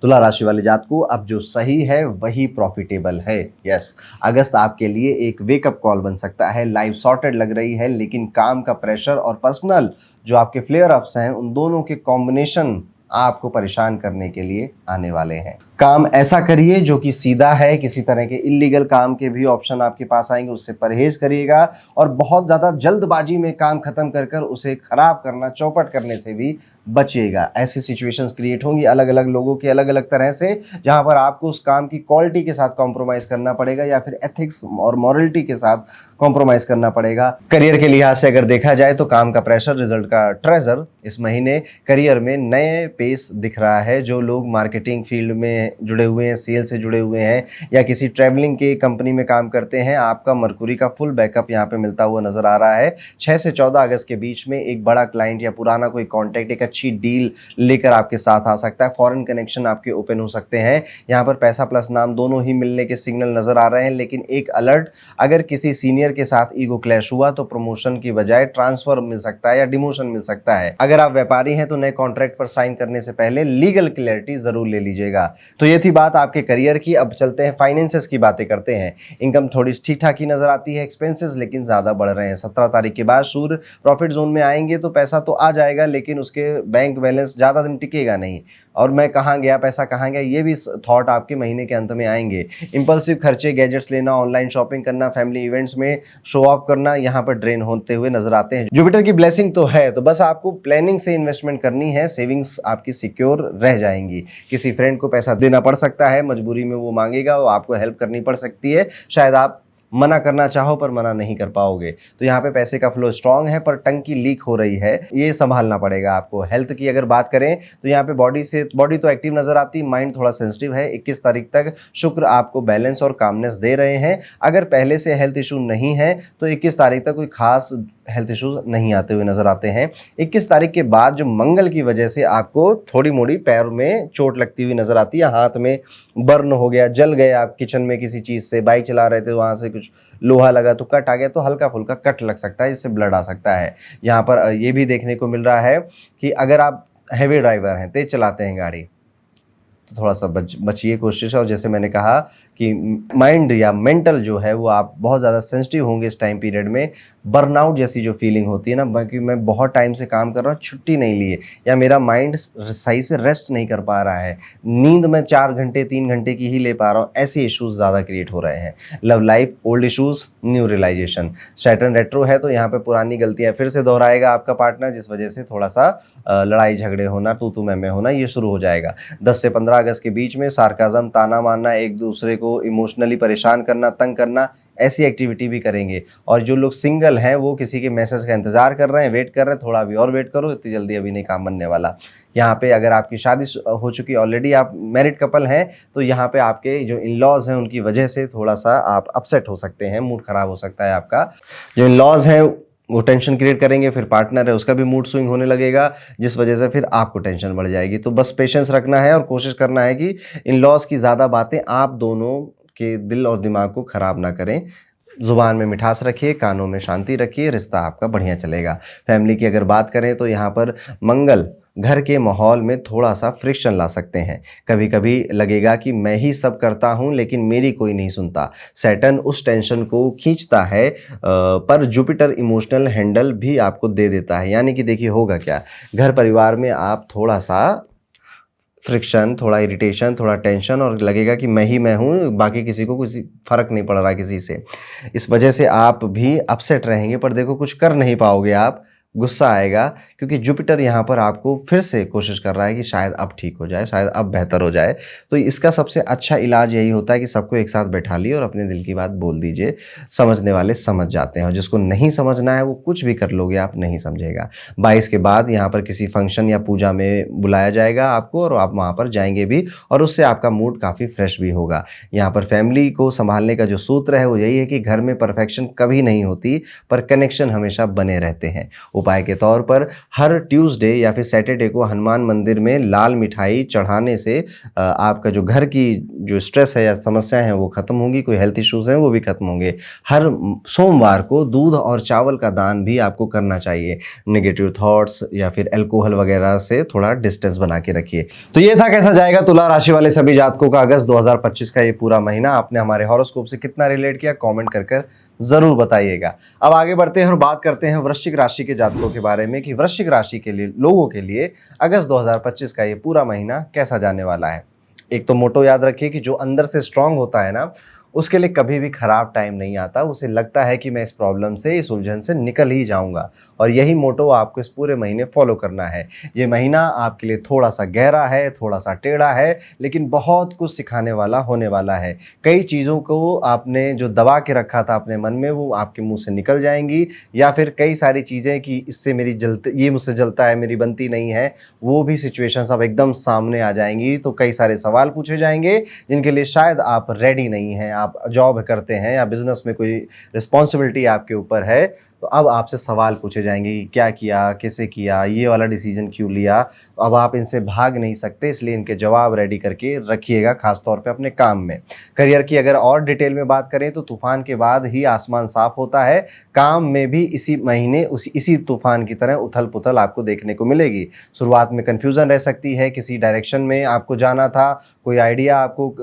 तुला राशि वाले जातकों, अब जो सही है वही प्रॉफिटेबल है। यस, अगस्त आपके लिए एक वेकअप कॉल बन सकता है। लाइफ सॉर्टेड लग रही है, लेकिन काम का प्रेशर और पर्सनल जो आपके फ्लेयर अप्स हैं, उन दोनों के कॉम्बिनेशन आपको परेशान करने के लिए आने वाले हैं। काम ऐसा करिए जो कि सीधा है, किसी तरह के इलीगल काम के भी ऑप्शन आपके पास आएंगे, उससे परहेज करिएगा। और बहुत ज़्यादा जल्दबाजी में काम खत्म कर कर उसे खराब करना, चौपट करने से भी बचिएगा। ऐसी सिचुएशंस क्रिएट होंगी अलग अलग लोगों के अलग अलग तरह से, जहां पर आपको उस काम की क्वालिटी के साथ कॉम्प्रोमाइज करना पड़ेगा या फिर एथिक्स और मॉरलिटी के साथ कॉम्प्रोमाइज करना पड़ेगा। करियर के लिहाज से अगर देखा जाए तो काम का प्रेशर, रिजल्ट का ट्रेजर, इस महीने करियर में नए पेस दिख रहा है। जो लोग मार्केटिंग फील्ड में जुड़े हुए हैं, सेल से जुड़े हुए हैं या किसी ट्रैवलिंग की कंपनी में काम करते हैं, आपका मरकुरी का फुल बैकअप यहाँ पे मिलता हुआ नजर आ रहा है। 6 से 14 अगस्त के बीच में एक बड़ा क्लाइंट या पुराना कोई कॉन्टैक्ट एक अच्छी डील लेकर आपके साथ आ सकता है। फॉरेन कनेक्शन आपके ओपन हो सकते हैं। यहाँ पर पैसा प्लस नाम दोनों ही मिलने के सिग्नल नजर आ रहे हैं। लेकिन एक अलर्ट, अगर किसी सीनियर के साथ ईगो क्लैश हुआ तो प्रमोशन की बजाय ट्रांसफर मिल सकता है या डिमोशन मिल सकता है। अगर आप व्यापारी हैं तो नए कॉन्ट्रैक्ट पर साइन करने से पहले लीगल क्लैरिटी जरूर ले लीजिएगा। तो ये थी बात आपके करियर की। अब चलते हैं फाइनेंसेस की बातें करते हैं। इनकम थोड़ी ठीक ठाक ही नजर आती है, एक्सपेंसेस लेकिन ज्यादा बढ़ रहे हैं। 17 तारीख के बाद सूर्य प्रॉफिट जोन में आएंगे तो पैसा तो आ जाएगा, लेकिन उसके बैंक बैलेंस ज्यादा दिन टिकेगा नहीं। और मैं कहाँ गया, पैसा कहाँ गया, ये भी थॉट आपके महीने के अंत में आएंगे। इंपल्सिव खर्चे, गैजेट्स लेना, ऑनलाइन शॉपिंग करना, फैमिली इवेंट्स में शो ऑफ करना, यहाँ पर ड्रेन होते हुए नजर आते हैं। जुपिटर की ब्लेसिंग तो है, तो बस आपको प्लानिंग से इन्वेस्टमेंट करनी है। सेविंग्स आपकी सिक्योर रह जाएंगी। किसी फ्रेंड को पैसा देना पड़ सकता है, मजबूरी में वो मांगेगा, वो आपको हेल्प करनी पड़ सकती है। शायद आप मना करना चाहो पर मना नहीं कर पाओगे। तो यहाँ पे पैसे का फ्लो स्ट्रांग है पर टंकी लीक हो रही है, ये संभालना पड़ेगा आपको। हेल्थ की अगर बात करें तो यहाँ पे बॉडी तो एक्टिव नजर आती, माइंड थोड़ा सेंसिटिव है। 21 तारीख तक शुक्र आपको बैलेंस और कामनेस दे रहे हैं। अगर पहले से हेल्थ इशू नहीं है तो 21 तारीख तक कोई खास हेल्थ इश्यूज नहीं आते हुए नजर आते हैं। 21 तारीख के बाद जो मंगल की वजह से आपको थोड़ी मोड़ी पैर में चोट लगती हुई नजर आती है, हाथ में बर्न हो गया, जल गए आप किचन में किसी चीज से, बाइक चला रहे थे वहां से कुछ लोहा लगा तो कट आ गया, तो हल्का फुल्का कट लग सकता है, जिससे ब्लड आ सकता है। यहाँ पर ये भी देखने को मिल रहा है कि अगर आप हैवी ड्राइवर हैं, तेज़ चलाते हैं गाड़ी, तो थोड़ा सा बचिए, कोशिश है। और जैसे मैंने कहा कि माइंड या मेंटल जो है वो आप बहुत ज़्यादा सेंसिटिव होंगे इस टाइम पीरियड में। बर्नआउट जैसी जो फीलिंग होती है ना, बाकी मैं बहुत टाइम से काम कर रहा हूँ, छुट्टी नहीं ली है, या मेरा माइंड सही से रेस्ट नहीं कर पा रहा है, नींद मैं 4 घंटे 3 घंटे की ही ले पा रहा हूँ, ऐसे इश्यूज़ ज़्यादा क्रिएट हो रहे हैं। Love life, old issues, new realisation. Saturn retro है तो यहाँ पे पुरानी गलतियाँ फिर से दोहराएगा आपका पार्टनर, जिस वजह से थोड़ा सा लड़ाई झगड़े होना, तू मैं होना ये शुरू हो जाएगा। 10 से 15 अगस्त के बीच में सार्काज़म, ताना मारना, एक दूसरे को इमोशनली परेशान करना, तंग करना, ऐसी एक्टिविटी भी करेंगे। और जो लोग सिंगल हैं वो किसी के मैसेज का इंतजार कर रहे हैं, वेट कर रहे हैं, थोड़ा अभी और वेट करो, इतनी जल्दी अभी नहीं काम बनने वाला। यहाँ पे अगर आपकी शादी हो चुकी, ऑलरेडी आप मैरिड कपल हैं, तो यहाँ पे आपके जो इन लॉज हैं उनकी वजह से थोड़ा सा आप अपसेट हो सकते हैं, मूड खराब हो सकता है आपका। जो इन लॉज हैं वो टेंशन क्रिएट करेंगे, फिर पार्टनर है उसका भी मूड स्विंग होने लगेगा, जिस वजह से फिर आपको टेंशन बढ़ जाएगी। तो बस पेशेंस रखना है और कोशिश करना है कि इन लॉज की ज़्यादा बातें आप दोनों के दिल और दिमाग को ख़राब ना करें। ज़ुबान में मिठास रखिए, कानों में शांति रखिए, रिश्ता आपका बढ़िया चलेगा। फैमिली की अगर बात करें तो यहाँ पर मंगल घर के माहौल में थोड़ा सा फ्रिक्शन ला सकते हैं। कभी कभी लगेगा कि मैं ही सब करता हूँ लेकिन मेरी कोई नहीं सुनता। सैटर्न उस टेंशन को खींचता है, पर जुपिटर इमोशनल हैंडल भी आपको दे देता है। यानी कि देखिए होगा क्या, घर परिवार में आप थोड़ा सा फ्रिक्शन, थोड़ा इरिटेशन, थोड़ा टेंशन, और लगेगा कि मैं हूँ, बाकी किसी को कुछ फ़र्क नहीं पड़ रहा किसी से। इस वजह से आप भी अपसेट रहेंगे, पर देखो कुछ कर नहीं पाओगे आप, गुस्सा आएगा, क्योंकि जुपिटर यहाँ पर आपको फिर से कोशिश कर रहा है कि शायद अब ठीक हो जाए, शायद अब बेहतर हो जाए। तो इसका सबसे अच्छा इलाज यही होता है कि सबको एक साथ बैठा लिए और अपने दिल की बात बोल दीजिए। समझने वाले समझ जाते हैं, और जिसको नहीं समझना है वो कुछ भी कर लोगे आप, नहीं समझेगा। 22 के बाद यहाँ पर किसी फंक्शन या पूजा में बुलाया जाएगा आपको, और आप वहाँ पर जाएंगे भी, और उससे आपका मूड काफ़ी फ्रेश भी होगा। यहाँ पर फैमिली को संभालने का जो सूत्र है वो यही है कि घर में परफेक्शन कभी नहीं होती, पर कनेक्शन हमेशा बने रहते हैं। उपाय के तौर पर हर ट्यूसडे या फिर सैटरडे को हनुमान मंदिर में लाल मिठाई चढ़ाने से आपका जो घर की जो स्ट्रेस है या समस्याएं हैं वो खत्म होंगी, कोई हेल्थ इश्यूज हैं वो भी खत्म होंगे। हर सोमवार को दूध और चावल का दान भी आपको करना चाहिए। नेगेटिव थॉट्स या फिर अल्कोहल वगैरह से थोड़ा डिस्टेंस बना के रखिए। तो ये था कैसा जाएगा तुला राशि वाले सभी जातकों का अगस्त 2025 का ये पूरा महीना। आपने हमारे हॉरोस्कोप से कितना रिलेट किया, कमेंट कर जरूर बताइएगा। अब आगे बढ़ते हैं और बात करते हैं वृश्चिक राशि के जातकों के बारे में कि वृश्चिक राशि के लिए लोगों के लिए अगस्त 2025 का ये पूरा महीना कैसा जाने वाला है। एक तो मोटो याद रखिए कि जो अंदर से स्ट्रांग होता है ना, उसके लिए कभी भी खराब टाइम नहीं आता। उसे लगता है कि मैं इस प्रॉब्लम से, इस उलझन से निकल ही जाऊंगा, और यही मोटो आपको इस पूरे महीने फॉलो करना है। ये महीना आपके लिए थोड़ा सा गहरा है, थोड़ा सा टेढ़ा है, लेकिन बहुत कुछ सिखाने वाला होने वाला है। कई चीज़ों को आपने जो दबा के रखा था अपने मन में, वो आपके मुंह से निकल जाएंगी, या फिर कई सारी चीज़ें कि इससे मेरी जलती, ये मुझसे जलता है, मेरी बनती नहीं है, वो भी सिचुएशंस अब एकदम सामने आ जाएंगी। तो कई सारे सवाल पूछे जाएंगे जिनके लिए शायद आप रेडी नहीं हैं। आप जॉब करते हैं या बिजनेस में कोई रिस्पॉन्सिबिलिटी आपके ऊपर है, तो अब आपसे सवाल पूछे जाएंगे कि क्या किया, कैसे किया, ये वाला डिसीजन क्यों लिया। अब आप इनसे भाग नहीं सकते, इसलिए इनके जवाब रेडी करके रखिएगा, खासतौर पे अपने काम में। करियर की अगर और डिटेल में बात करें तो तूफान के बाद ही आसमान साफ होता है। काम में भी इसी महीने इसी तूफान की तरह उथल पुथल आपको देखने को मिलेगी। शुरुआत में कन्फ्यूजन रह सकती है, किसी डायरेक्शन में आपको जाना था, कोई आइडिया आपको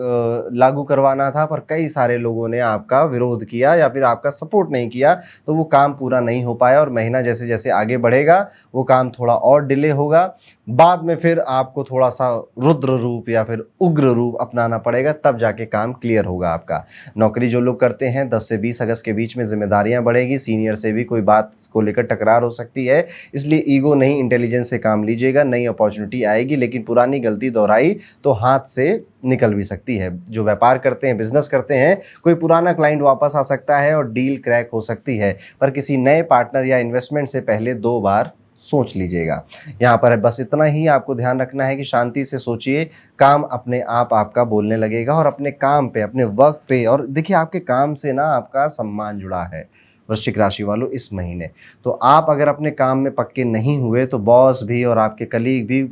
लागू करवाना था, पर कई सारे लोगों ने आपका विरोध किया या फिर आपका सपोर्ट नहीं किया, तो वो काम पूरा नहीं हो पाया। और महीना जैसे जैसे आगे बढ़ेगा वो काम थोड़ा और डिले होगा। बाद में फिर आपको थोड़ा सा रुद्र रूप या फिर उग्र रूप अपनाना पड़ेगा, तब जाके काम क्लियर होगा आपका। नौकरी जो लोग करते हैं 10 से 20 अगस्त के बीच में जिम्मेदारियां बढ़ेगी, सीनियर से भी कोई बात को लेकर टकरार हो सकती है, इसलिए ईगो नहीं इंटेलिजेंस से काम लीजिएगा। नई अपॉर्चुनिटी आएगी, लेकिन पुरानी गलती दोहराई तो हाथ से निकल भी सकती है। जो व्यापार करते हैं, बिजनेस करते हैं, कोई पुराना क्लाइंट वापस आ सकता है और डील क्रैक हो सकती है, पर किसी नए पार्टनर या इन्वेस्टमेंट से पहले 2 बार सोच लीजिएगा। यहाँ पर बस इतना ही आपको ध्यान रखना है कि शांति से सोचिए, काम अपने आप आपका बोलने लगेगा। और अपने काम पे, अपने वर्क पे, और देखिए आपके काम से ना आपका सम्मान जुड़ा है वृश्चिक राशि वालों इस महीने। तो आप अगर अपने काम में पक्के नहीं हुए तो बॉस भी और आपके कलीग भी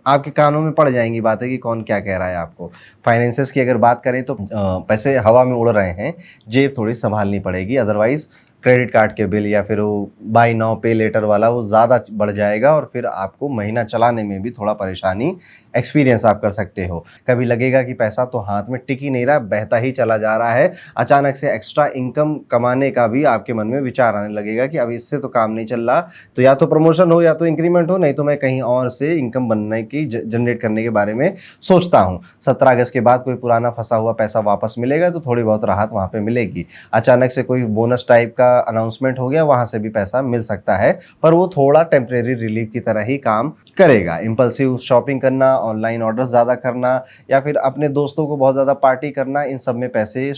आपके कानों में पड़ जाएंगी बातें कि कौन क्या कह रहा है आपको। फाइनेंसेस की अगर बात करें तो पैसे हवा में उड़ रहे हैं, जेब थोड़ी संभालनी पड़ेगी, अदरवाइज क्रेडिट कार्ड के बिल या फिर वो बाय नाउ पे लेटर वाला वो ज़्यादा बढ़ जाएगा और फिर आपको महीना चलाने में भी थोड़ा परेशानी एक्सपीरियंस आप कर सकते हो। कभी लगेगा कि पैसा तो हाथ में टिक ही नहीं रहा, बहता ही चला जा रहा है। अचानक से एक्स्ट्रा इनकम कमाने का भी आपके मन में विचार आने लगेगा कि अब इससे तो काम नहीं चल रहा, तो या तो प्रमोशन हो या तो इंक्रीमेंट हो, नहीं तो मैं कहीं और से इनकम बनने की जनरेट करने के बारे में सोचता हूँ। 17 अगस्त के बाद कोई पुराना फंसा हुआ पैसा वापस मिलेगा तो थोड़ी बहुत राहत वहाँ पे मिलेगी। अचानक से कोई बोनस टाइप का अनाउंसमेंट हो गया, वहाँ से भी पैसा मिल सकता है, पर वो थोड़ा टेम्परेरी रिलीफ की तरह ही काम करेगा। इम्पल्सिव शॉपिंग करना, ऑनलाइन ऑर्डर ज़्यादा करना या फिर अपने दोस्तों को बहुत ज़्यादा पार्टी करना, इन सब में पैसे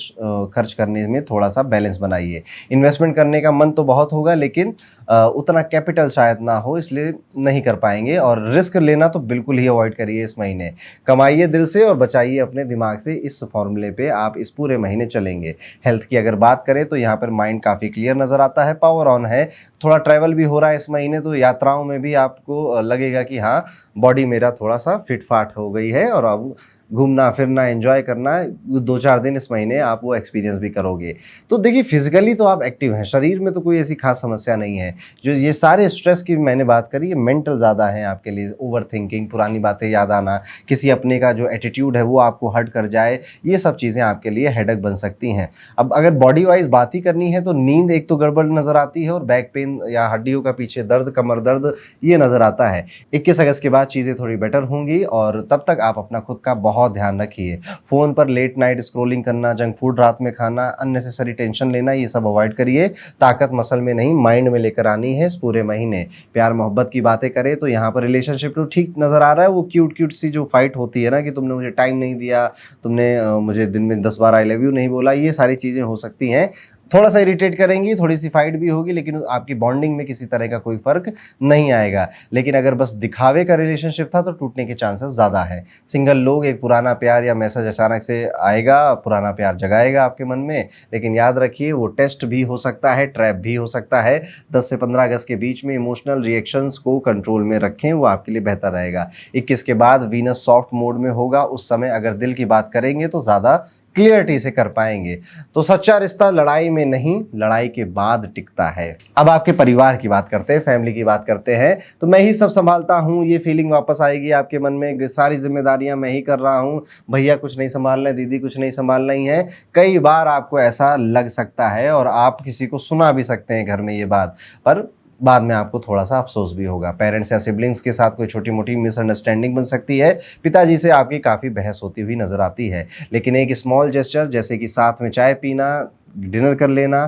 खर्च करने में थोड़ा सा बैलेंस बनाइए। इन्वेस्टमेंट करने का मन तो बहुत होगा, लेकिन उतना कैपिटल शायद ना हो, इसलिए नहीं कर पाएंगे। और रिस्क लेना तो बिल्कुल ही अवॉइड करिए इस महीने। कमाइए दिल से और बचाइए अपने दिमाग से। इस फॉर्मूले पे आप इस पूरे महीने चलेंगे। हेल्थ की अगर बात करें तो यहाँ पर माइंड काफ़ी क्लियर नज़र आता है, पावर ऑन है। थोड़ा ट्रैवल भी हो रहा है इस महीने, तो यात्राओं में भी आपको लगेगा कि हाँ, बॉडी मेरा थोड़ा सा फिट फाट हो गई है और अब घूमना फिरना एंजॉय करना, 2-4 दिन इस महीने आप वो एक्सपीरियंस भी करोगे। तो देखिए, फिजिकली तो आप एक्टिव हैं, शरीर में तो कोई ऐसी खास समस्या नहीं है। जो ये सारे स्ट्रेस की मैंने बात करी, ये मेंटल ज़्यादा है आपके लिए। ओवर थिंकिंग, पुरानी बातें याद आना, किसी अपने का जो एटीट्यूड है वो आपको हर्ट कर जाए, ये सब चीज़ें आपके लिए हेडेक बन सकती हैं। अब अगर बॉडी वाइज बात ही करनी है तो नींद एक तो गड़बड़ नज़र आती है और बैक पेन या हड्डियों का पीछे दर्द, कमर दर्द, ये नज़र आता है। 21 अगस्त के बाद चीज़ें थोड़ी बेटर होंगी और तब तक आप अपना खुद का बहुत ध्यान रखिए। फ़ोन पर लेट नाइट स्क्रॉलिंग करना, जंक फूड रात में खाना, अननेसेसरी टेंशन लेना, ये सब अवॉइड करिए। ताकत मसल में नहीं, माइंड में लेकर आनी है इस पूरे महीने। प्यार मोहब्बत की बातें करें तो यहाँ पर रिलेशनशिप तो ठीक नज़र आ रहा है। वो क्यूट क्यूट सी जो फाइट होती है ना, कि तुमने मुझे टाइम नहीं दिया, तुमने मुझे दिन में 10 बार आई लव यू नहीं बोला, ये सारी चीज़ें हो सकती हैं। थोड़ा सा इरिटेट करेंगी, थोड़ी सी फाइट भी होगी, लेकिन आपकी बॉन्डिंग में किसी तरह का कोई फ़र्क नहीं आएगा। लेकिन अगर बस दिखावे का रिलेशनशिप था तो टूटने के चांसेस ज़्यादा है। सिंगल लोग, एक पुराना प्यार या मैसेज अचानक से आएगा, पुराना प्यार जगाएगा आपके मन में, लेकिन याद रखिए वो टेस्ट भी हो सकता है, ट्रैप भी हो सकता है। 10 से 15 अगस्त के बीच में इमोशनल रिएक्शंस को कंट्रोल में रखें, वो आपके लिए बेहतर रहेगा। 21 के बाद वीनस सॉफ्ट मोड में होगा, उस समय अगर दिल की बात करेंगे तो ज़्यादा क्लियरिटी से कर पाएंगे। तो सच्चा रिश्ता लड़ाई में नहीं, लड़ाई के बाद टिकता है। अब आपके परिवार की बात करते हैं, फैमिली की बात करते हैं। तो मैं ही सब संभालता हूँ, ये फीलिंग वापस आएगी आपके मन में। सारी जिम्मेदारियां मैं ही कर रहा हूँ, भैया कुछ नहीं संभाल रहे, दीदी कुछ नहीं संभाल रही हैं। कई बार आपको ऐसा लग सकता है और आप किसी को सुना भी सकते हैं घर में ये बात, पर बाद में आपको थोड़ा सा अफसोस भी होगा। पेरेंट्स या सिबलिंग्स के साथ कोई छोटी मोटी मिसअंडरस्टैंडिंग बन सकती है। पिताजी से आपकी काफ़ी बहस होती हुई नज़र आती है, लेकिन एक स्मॉल जेस्चर जैसे कि साथ में चाय पीना, डिनर कर लेना,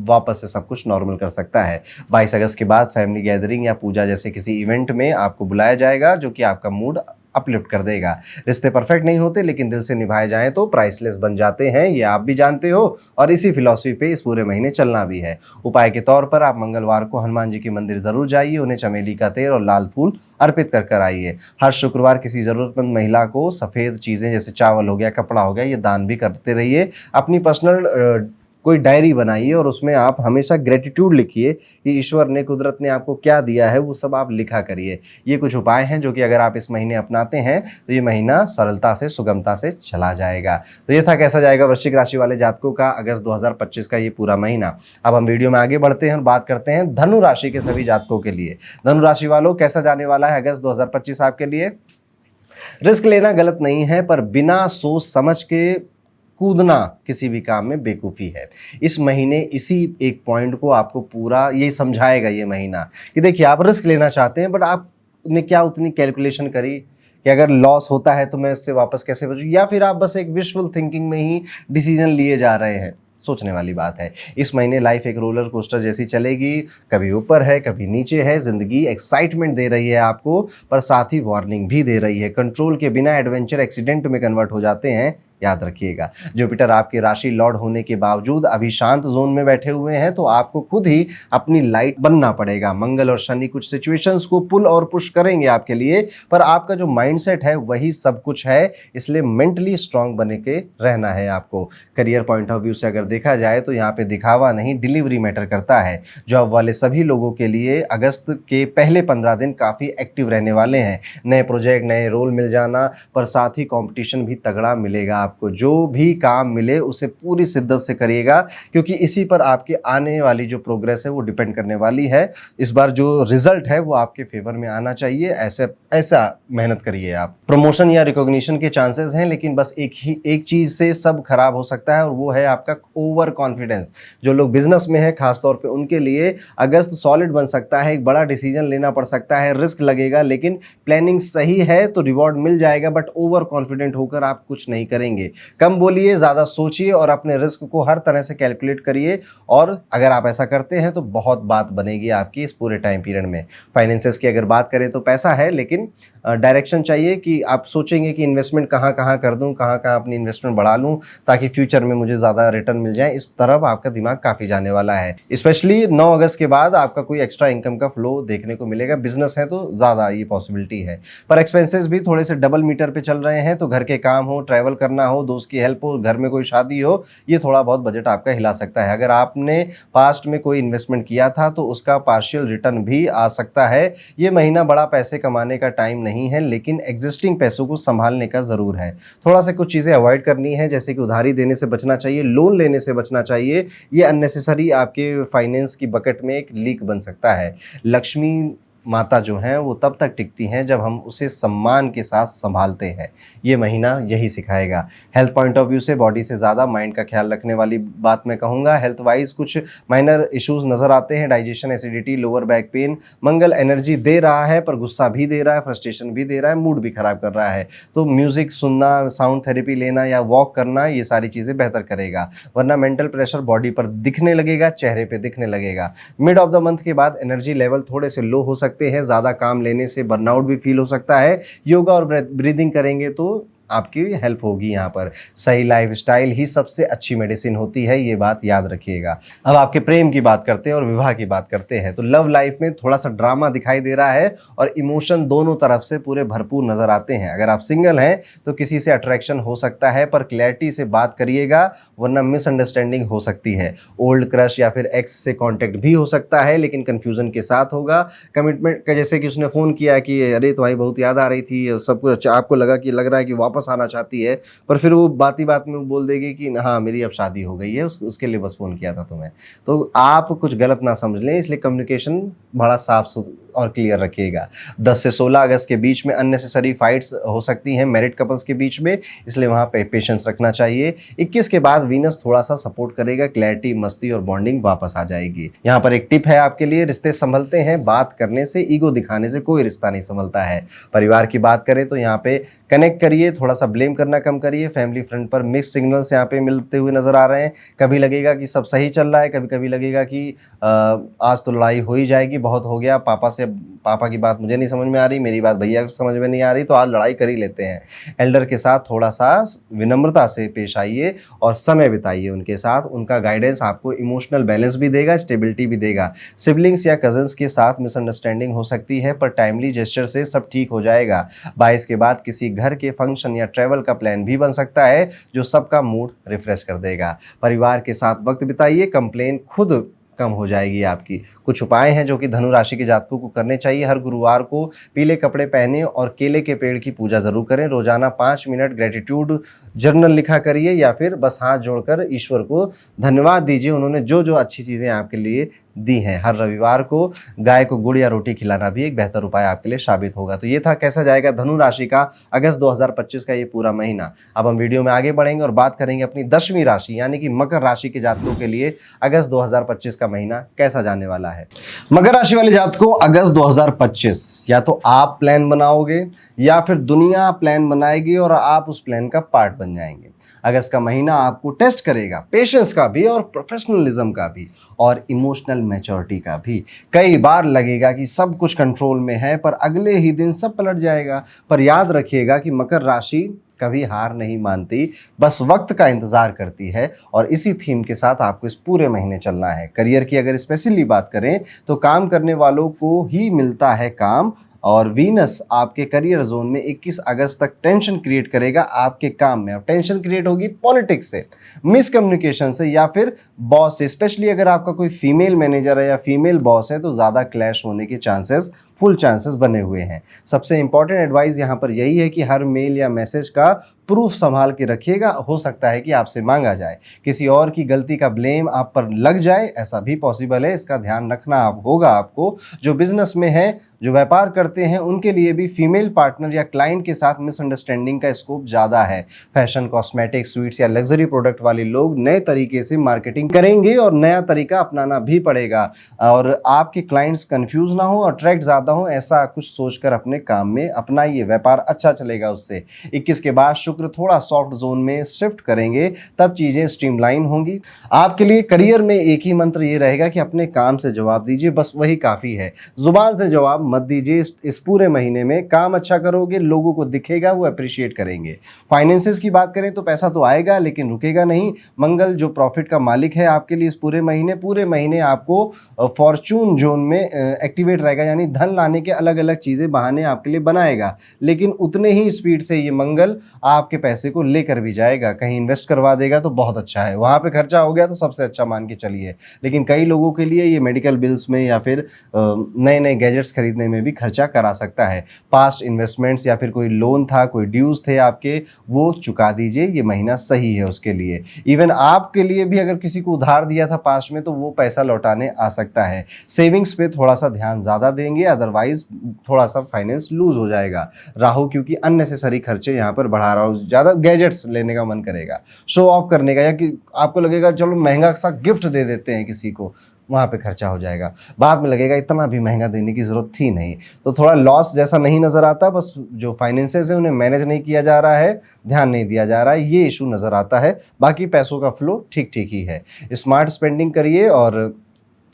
वापस से सब कुछ नॉर्मल कर सकता है। 22 अगस्त के बाद फैमिली गैदरिंग या पूजा जैसे किसी इवेंट में आपको बुलाया जाएगा, जो कि आपका मूड अपलिफ्ट कर देगा। रिश्ते परफेक्ट नहीं होते, लेकिन दिल से निभाए जाएं तो प्राइसलेस बन जाते हैं, ये आप भी जानते हो। और इसी फिलॉसफी पे इस पूरे महीने चलना भी है। उपाय के तौर पर आप मंगलवार को हनुमान जी के मंदिर जरूर जाइए, उन्हें चमेली का तेल और लाल फूल अर्पित कर कर आइए। हर शुक्रवार किसी जरूरतमंद महिला को सफ़ेद चीज़ें जैसे चावल हो गया, कपड़ा हो गया, ये दान भी करते रहिए। अपनी पर्सनल कोई डायरी बनाइए और उसमें आप हमेशा ग्रेटिट्यूड लिखिए कि ईश्वर ने, कुदरत ने आपको क्या दिया है, वो सब आप लिखा करिए। ये कुछ उपाय हैं जो कि अगर आप इस महीने अपनाते हैं तो ये महीना सरलता से, सुगमता से चला जाएगा। तो ये था कैसा जाएगा वृश्चिक राशि वाले जातकों का अगस्त 2025 का ये पूरा महीना। अब हम वीडियो में आगे बढ़ते हैं और बात करते हैं धनु राशि के सभी जातकों के लिए। धनु राशि वालों, कैसा जाने वाला है अगस्त 2025 आपके लिए। रिस्क लेना गलत नहीं है, पर बिना सोच समझ के कूदना किसी भी काम में बेवकूफ़ी है। इस महीने इसी एक पॉइंट को आपको पूरा ये समझाएगा ये महीना कि देखिए, आप रिस्क लेना चाहते हैं, बट आपने क्या उतनी कैलकुलेशन करी कि अगर लॉस होता है तो मैं इससे वापस कैसे बचूं, या फिर आप बस एक विजुअल थिंकिंग में ही डिसीजन लिए जा रहे हैं। सोचने वाली बात है। इस महीने लाइफ एक रोलर कोस्टर जैसी चलेगी, कभी ऊपर है कभी नीचे है। जिंदगी एक्साइटमेंट दे रही है आपको, पर साथ ही वार्निंग भी दे रही है। कंट्रोल के बिना एडवेंचर एक्सीडेंट में कन्वर्ट हो जाते हैं, याद रखिएगा। जुपिटर आपकी राशि लॉर्ड होने के बावजूद अभी शांत जोन में बैठे हुए हैं, तो आपको खुद ही अपनी लाइट बनना पड़ेगा। मंगल और शनि कुछ सिचुएशंस को पुल और पुश करेंगे आपके लिए, पर आपका जो माइंडसेट है वही सब कुछ है, इसलिए मेंटली स्ट्रांग बने के रहना है आपको। करियर पॉइंट ऑफ व्यू से अगर देखा जाए तो यहाँ पे दिखावा नहीं, डिलीवरी मैटर करता है। जॉब वाले सभी लोगों के लिए अगस्त के पहले 15 दिन काफ़ी एक्टिव रहने वाले हैं। नए प्रोजेक्ट, नए रोल मिल जाना, पर साथ ही कॉम्पिटिशन भी तगड़ा मिलेगा आपको। आपको जो भी काम मिले उसे पूरी शिद्दत से करिएगा, क्योंकि इसी पर आपकी आने वाली जो प्रोग्रेस है वो डिपेंड करने वाली है। इस बार जो रिजल्ट है वो आपके फेवर में आना चाहिए, ऐसा मेहनत करिए आप। प्रमोशन या रिकॉग्निशन के चांसेस हैं, लेकिन बस एक चीज से सब खराब हो सकता है और वो है आपका ओवर कॉन्फिडेंस। जो लोग बिजनेस में है खासतौर पे उनके लिए अगस्त सॉलिड बन सकता है, एक बड़ा डिसीजन लेना पड़ सकता है, रिस्क लगेगा, लेकिन प्लानिंग सही है तो रिवॉर्ड मिल जाएगा। बट ओवर कॉन्फिडेंट होकर आप कुछ नहीं करेंगे। कम बोलिए, ज्यादा सोचिए और अपने रिस्क को हर तरह से कैलकुलेट करिए, और अगर आप ऐसा करते हैं तो बहुत बात बनेगी आपकी इस पूरे टाइम पीरियड में। फाइनेंसेस की अगर बात करें तो पैसा है, लेकिन डायरेक्शन चाहिए कि आप सोचेंगे कि इन्वेस्टमेंट कहाँ कहाँ कर दूं, कहाँ कहाँ अपनी इन्वेस्टमेंट बढ़ा लूं ताकि फ्यूचर में मुझे ज़्यादा रिटर्न मिल जाए। इस तरफ आपका दिमाग काफ़ी जाने वाला है। स्पेशली 9 अगस्त के बाद आपका कोई एक्स्ट्रा इनकम का फ्लो देखने को मिलेगा। बिजनेस है तो ज़्यादा ये पॉसिबिलिटी है, पर एक्सपेंसेस भी थोड़े से डबल मीटर पे चल रहे हैं। तो घर के काम हो, ट्रैवल करना हो, दोस्त की हेल्प हो, घर में कोई शादी हो, ये थोड़ा बहुत बजट आपका हिला सकता है। अगर आपने पास्ट में कोई इन्वेस्टमेंट किया था तो उसका पार्शियल रिटर्न भी आ सकता है। ये महीना बड़ा पैसे कमाने का टाइम नहीं है, लेकिन एग्जिस्टिंग पैसों को संभालने का जरूर है। थोड़ा सा कुछ चीजें अवॉइड करनी है, जैसे कि उधारी देने से बचना चाहिए, लोन लेने से बचना चाहिए। ये अननेसेसरी आपके फाइनेंस की बकेट में एक लीक बन सकता है। लक्ष्मी माता जो हैं वो तब तक टिकती हैं जब हम उसे सम्मान के साथ संभालते हैं। ये महीना यही सिखाएगा। हेल्थ पॉइंट ऑफ व्यू से बॉडी से ज़्यादा माइंड का ख्याल रखने वाली बात मैं कहूँगा। हेल्थ वाइज कुछ माइनर इश्यूज नज़र आते हैं, digestion, acidity, lower back pain. Mangal energy दे रहा है पर गुस्सा भी दे रहा है, फ्रस्ट्रेशन भी दे रहा है, मूड भी खराब कर रहा है। तो म्यूजिक सुनना, साउंड थेरेपी लेना या वॉक करना, ये सारी चीज़ें बेहतर करेगा, वरना मेंटल प्रेशर बॉडी पर दिखने लगेगा, चेहरे पर दिखने लगेगा। मिड ऑफ द मंथ के बाद एनर्जी लेवल थोड़े से लो हो सकते हैं, ज्यादा काम लेने से बर्नआउट भी फील हो सकता है। योगा और ब्रीदिंग करेंगे तो आपकी हेल्प होगी। यहाँ पर सही लाइफस्टाइल ही सबसे अच्छी मेडिसिन होती है, ये बात याद रखिएगा। अब आपके प्रेम की बात करते हैं और विवाह की बात करते हैं। तो लव लाइफ में थोड़ा सा ड्रामा दिखाई दे रहा है और इमोशन दोनों तरफ से पूरे भरपूर नजर आते हैं। अगर आप सिंगल हैं तो किसी से अट्रैक्शन हो सकता है, पर क्लैरिटी से बात करिएगा वरना मिसअंडरस्टैंडिंग हो सकती है। ओल्ड क्रश या फिर एक्स से कॉन्टेक्ट भी हो सकता है, लेकिन कंफ्यूजन के साथ होगा। कमिटमेंट का, जैसे कि उसने फ़ोन किया कि अरे तुम्हारी बहुत याद आ रही थी, सब कुछ आपको लगा कि लग रहा है कि वापस आना चाहती है, पर फिर वो बात ही बात में बोल देगी कि हाँ मेरी अब शादी हो गई है, उसके लिए बस फ़ोन किया था तुम्हें। तो आप कुछ गलत ना समझ लें, इसलिए कम्युनिकेशन बड़ा साफ और क्लियर रखिएगा। 10 से 16 अगस्त के बीच में अननेसेसरी फाइट्स हो सकती हैं मैरिड कपल्स के बीच में, इसलिए वहाँ पे पेशेंस रखना चाहिए। 21 के बाद वीनस थोड़ा सा सपोर्ट करेगा, क्लैरिटी, मस्ती और बॉन्डिंग वापस आ जाएगी। यहाँ पर एक टिप है आपके लिए, रिश्ते संभलते हैं बात करने से, ईगो दिखाने से कोई रिश्ता नहीं संभलता है। परिवार की बात करें तो यहाँ पे कनेक्ट करिए, थोड़ा सा ब्लेम करना कम करिए। फैमिली फ्रंट पर मिक्स सिग्नल्स यहाँ पे मिलते हुए नजर आ रहे हैं। कभी लगेगा कि सब सही चल रहा है, कभी कभी लगेगा कि आज तो लड़ाई हो ही जाएगी, बहुत हो गया, पापा की बात मुझे नहीं समझ में आ रही, मेरी बात भैया को समझ में नहीं आ रही, तो आज लड़ाई कर ही लेते हैं। एल्डर के साथ थोड़ा सा विनम्रता से पेश आइए और समय बिताइए उनके साथ। उनका गाइडेंस आपको इमोशनल बैलेंस भी देगा, स्टेबिलिटी भी देगा। सिबलिंग्स या कजन्स के साथ मिसअंडरस्टैंडिंग हो सकती है, पर टाइमली जेस्चर से सब ठीक हो जाएगा। 22 के बाद किसी घर के फंक्शन या ट्रैवल का प्लान भी बन सकता है जो सबका मूड रिफ्रेश कर देगा। परिवार के साथ वक्त बिताइए, कंप्लेन खुद कम हो जाएगी आपकी। कुछ उपाय हैं जो कि धनु राशि के जातकों को करने चाहिए। हर गुरुवार को पीले कपड़े पहने और केले के पेड़ की पूजा जरूर करें। रोजाना 5 मिनट ग्रेटिट्यूड जर्नल लिखा करिए या फिर बस हाथ जोड़कर ईश्वर को धन्यवाद दीजिए, उन्होंने जो जो अच्छी चीज़ें आपके लिए दी हैं। हर रविवार को गाय को गुड़ या रोटी खिलाना भी एक बेहतर उपाय आपके लिए साबित होगा। तो ये था कैसा जाएगा धनु राशि का अगस्त 2025 का ये पूरा महीना। अब हम वीडियो में आगे बढ़ेंगे और बात करेंगे अपनी 10वीं राशि यानी कि मकर राशि के जातकों के लिए अगस्त 2025 का महीना कैसा जाने वाला है। मकर राशि वाले जातकों, अगस्त 2025 या तो आप प्लान बनाओगे या फिर दुनिया प्लान बनाएगी और आप उस प्लान का पार्ट बन जाएंगे। अगस्त का महीना आपको टेस्ट करेगा, पेशेंस का भी और प्रोफेशनलिज्म का भी और इमोशनल मैच्योरिटी का भी। कई बार लगेगा कि सब कुछ कंट्रोल में है, पर अगले ही दिन सब पलट जाएगा। पर याद रखिएगा कि मकर राशि कभी हार नहीं मानती, बस वक्त का इंतजार करती है। और इसी थीम के साथ आपको इस पूरे महीने चलना है। करियर की अगर स्पेशली बात करें तो काम करने वालों को ही मिलता है काम, और वीनस आपके करियर जोन में 21 अगस्त तक टेंशन क्रिएट करेगा आपके काम में। अब टेंशन क्रिएट होगी पॉलिटिक्स से, मिसकम्युनिकेशन से या फिर बॉस से। स्पेशली अगर आपका कोई फीमेल मैनेजर है या फीमेल बॉस है तो ज़्यादा क्लैश होने के चांसेस फुल चांसेस बने हुए हैं। सबसे इंपॉर्टेंट एडवाइस यहाँ पर यही है कि हर मेल या मैसेज का प्रूफ संभाल के रखिएगा। हो सकता है कि आपसे मांगा जाए, किसी और की गलती का ब्लेम आप पर लग जाए, ऐसा भी पॉसिबल है। इसका ध्यान रखना होगा आपको। जो बिजनेस में है, जो व्यापार करते हैं, उनके लिए भी फीमेल पार्टनर या क्लाइंट के साथ मिसअंडरस्टैंडिंग का स्कोप ज़्यादा है। फैशन, कॉस्मेटिक, स्वीट्स या लग्जरी प्रोडक्ट वाले लोग नए तरीके से मार्केटिंग करेंगे और नया तरीका अपनाना भी पड़ेगा। और आपके क्लाइंट्स कंफ्यूज ना हो, अट्रैक्ट ज़्यादा हो, ऐसा कुछ सोचकर अपने काम में अपनाइए, व्यापार अच्छा चलेगा उससे। 21 के बाद शुक्र थोड़ा सॉफ्ट जोन में शिफ्ट करेंगे, तब चीज़ें स्ट्रीमलाइन होंगी। आपके लिए करियर में एक ही मंत्र ये रहेगा कि अपने काम से जवाब दीजिए, बस वही काफ़ी है। जुबान से जवाब मत दीजिए। इस पूरे महीने में काम अच्छा करोगे, लोगों को दिखेगा, वो अप्रिशिएट करेंगे। फाइनेंसेस की बात करें तो पैसा तो आएगा लेकिन रुकेगा नहीं। मंगल जो प्रॉफिट का मालिक है आपके लिए इस पूरे महीने आपको फॉर्चून जोन में एक्टिवेट रहेगा, यानी धन लाने के अलग अलग चीज़ें बहाने आपके लिए बनाएगा। लेकिन उतने ही स्पीड से ये मंगल आपके पैसे को लेकर भी जाएगा। कहीं इन्वेस्ट करवा देगा तो बहुत अच्छा है, वहाँ पे खर्चा हो गया तो सबसे अच्छा मान के चलिए। लेकिन कई लोगों के लिए ये मेडिकल बिल्स में या फिर नए नए गैजेट्स खरीदने में भी खर्चा करा सकता है। पास्ट इन्वेस्टमेंट्स या फिर कोई लोन था, कोई ड्यूज थे आपके, वो चुका दीजिए। ये महीना सही है उसके लिए। इवन आपके लिए भी अगर किसी को उधार दिया था पास्ट में तो वो पैसा लौटाने आ सकता है। सेविंग्स पे थोड़ा सा ध्यान ज़्यादा देंगे, अदरवाइज थोड़ा सा फाइनेंस लूज हो जाएगा। राहु क्योंकि अननेसेसरी खर्चे यहाँ पर बढ़ा रहा हो, ज़्यादा गैजेट्स लेने का मन करेगा, शो ऑफ करने का, या कि आपको लगेगा चलो महंगा सा गिफ्ट दे देते हैं किसी को, वहाँ पे खर्चा हो जाएगा। बाद में लगेगा इतना भी महंगा देने की ज़रूरत थी नहीं। तो थोड़ा लॉस जैसा नहीं नज़र आता, बस जो फाइनेंसेस है उन्हें मैनेज नहीं किया जा रहा है, ध्यान नहीं दिया जा रहा है, ये इशू नज़र आता है। बाकी पैसों का फ्लो ठीक ठीक ही है। स्मार्ट स्पेंडिंग करिए और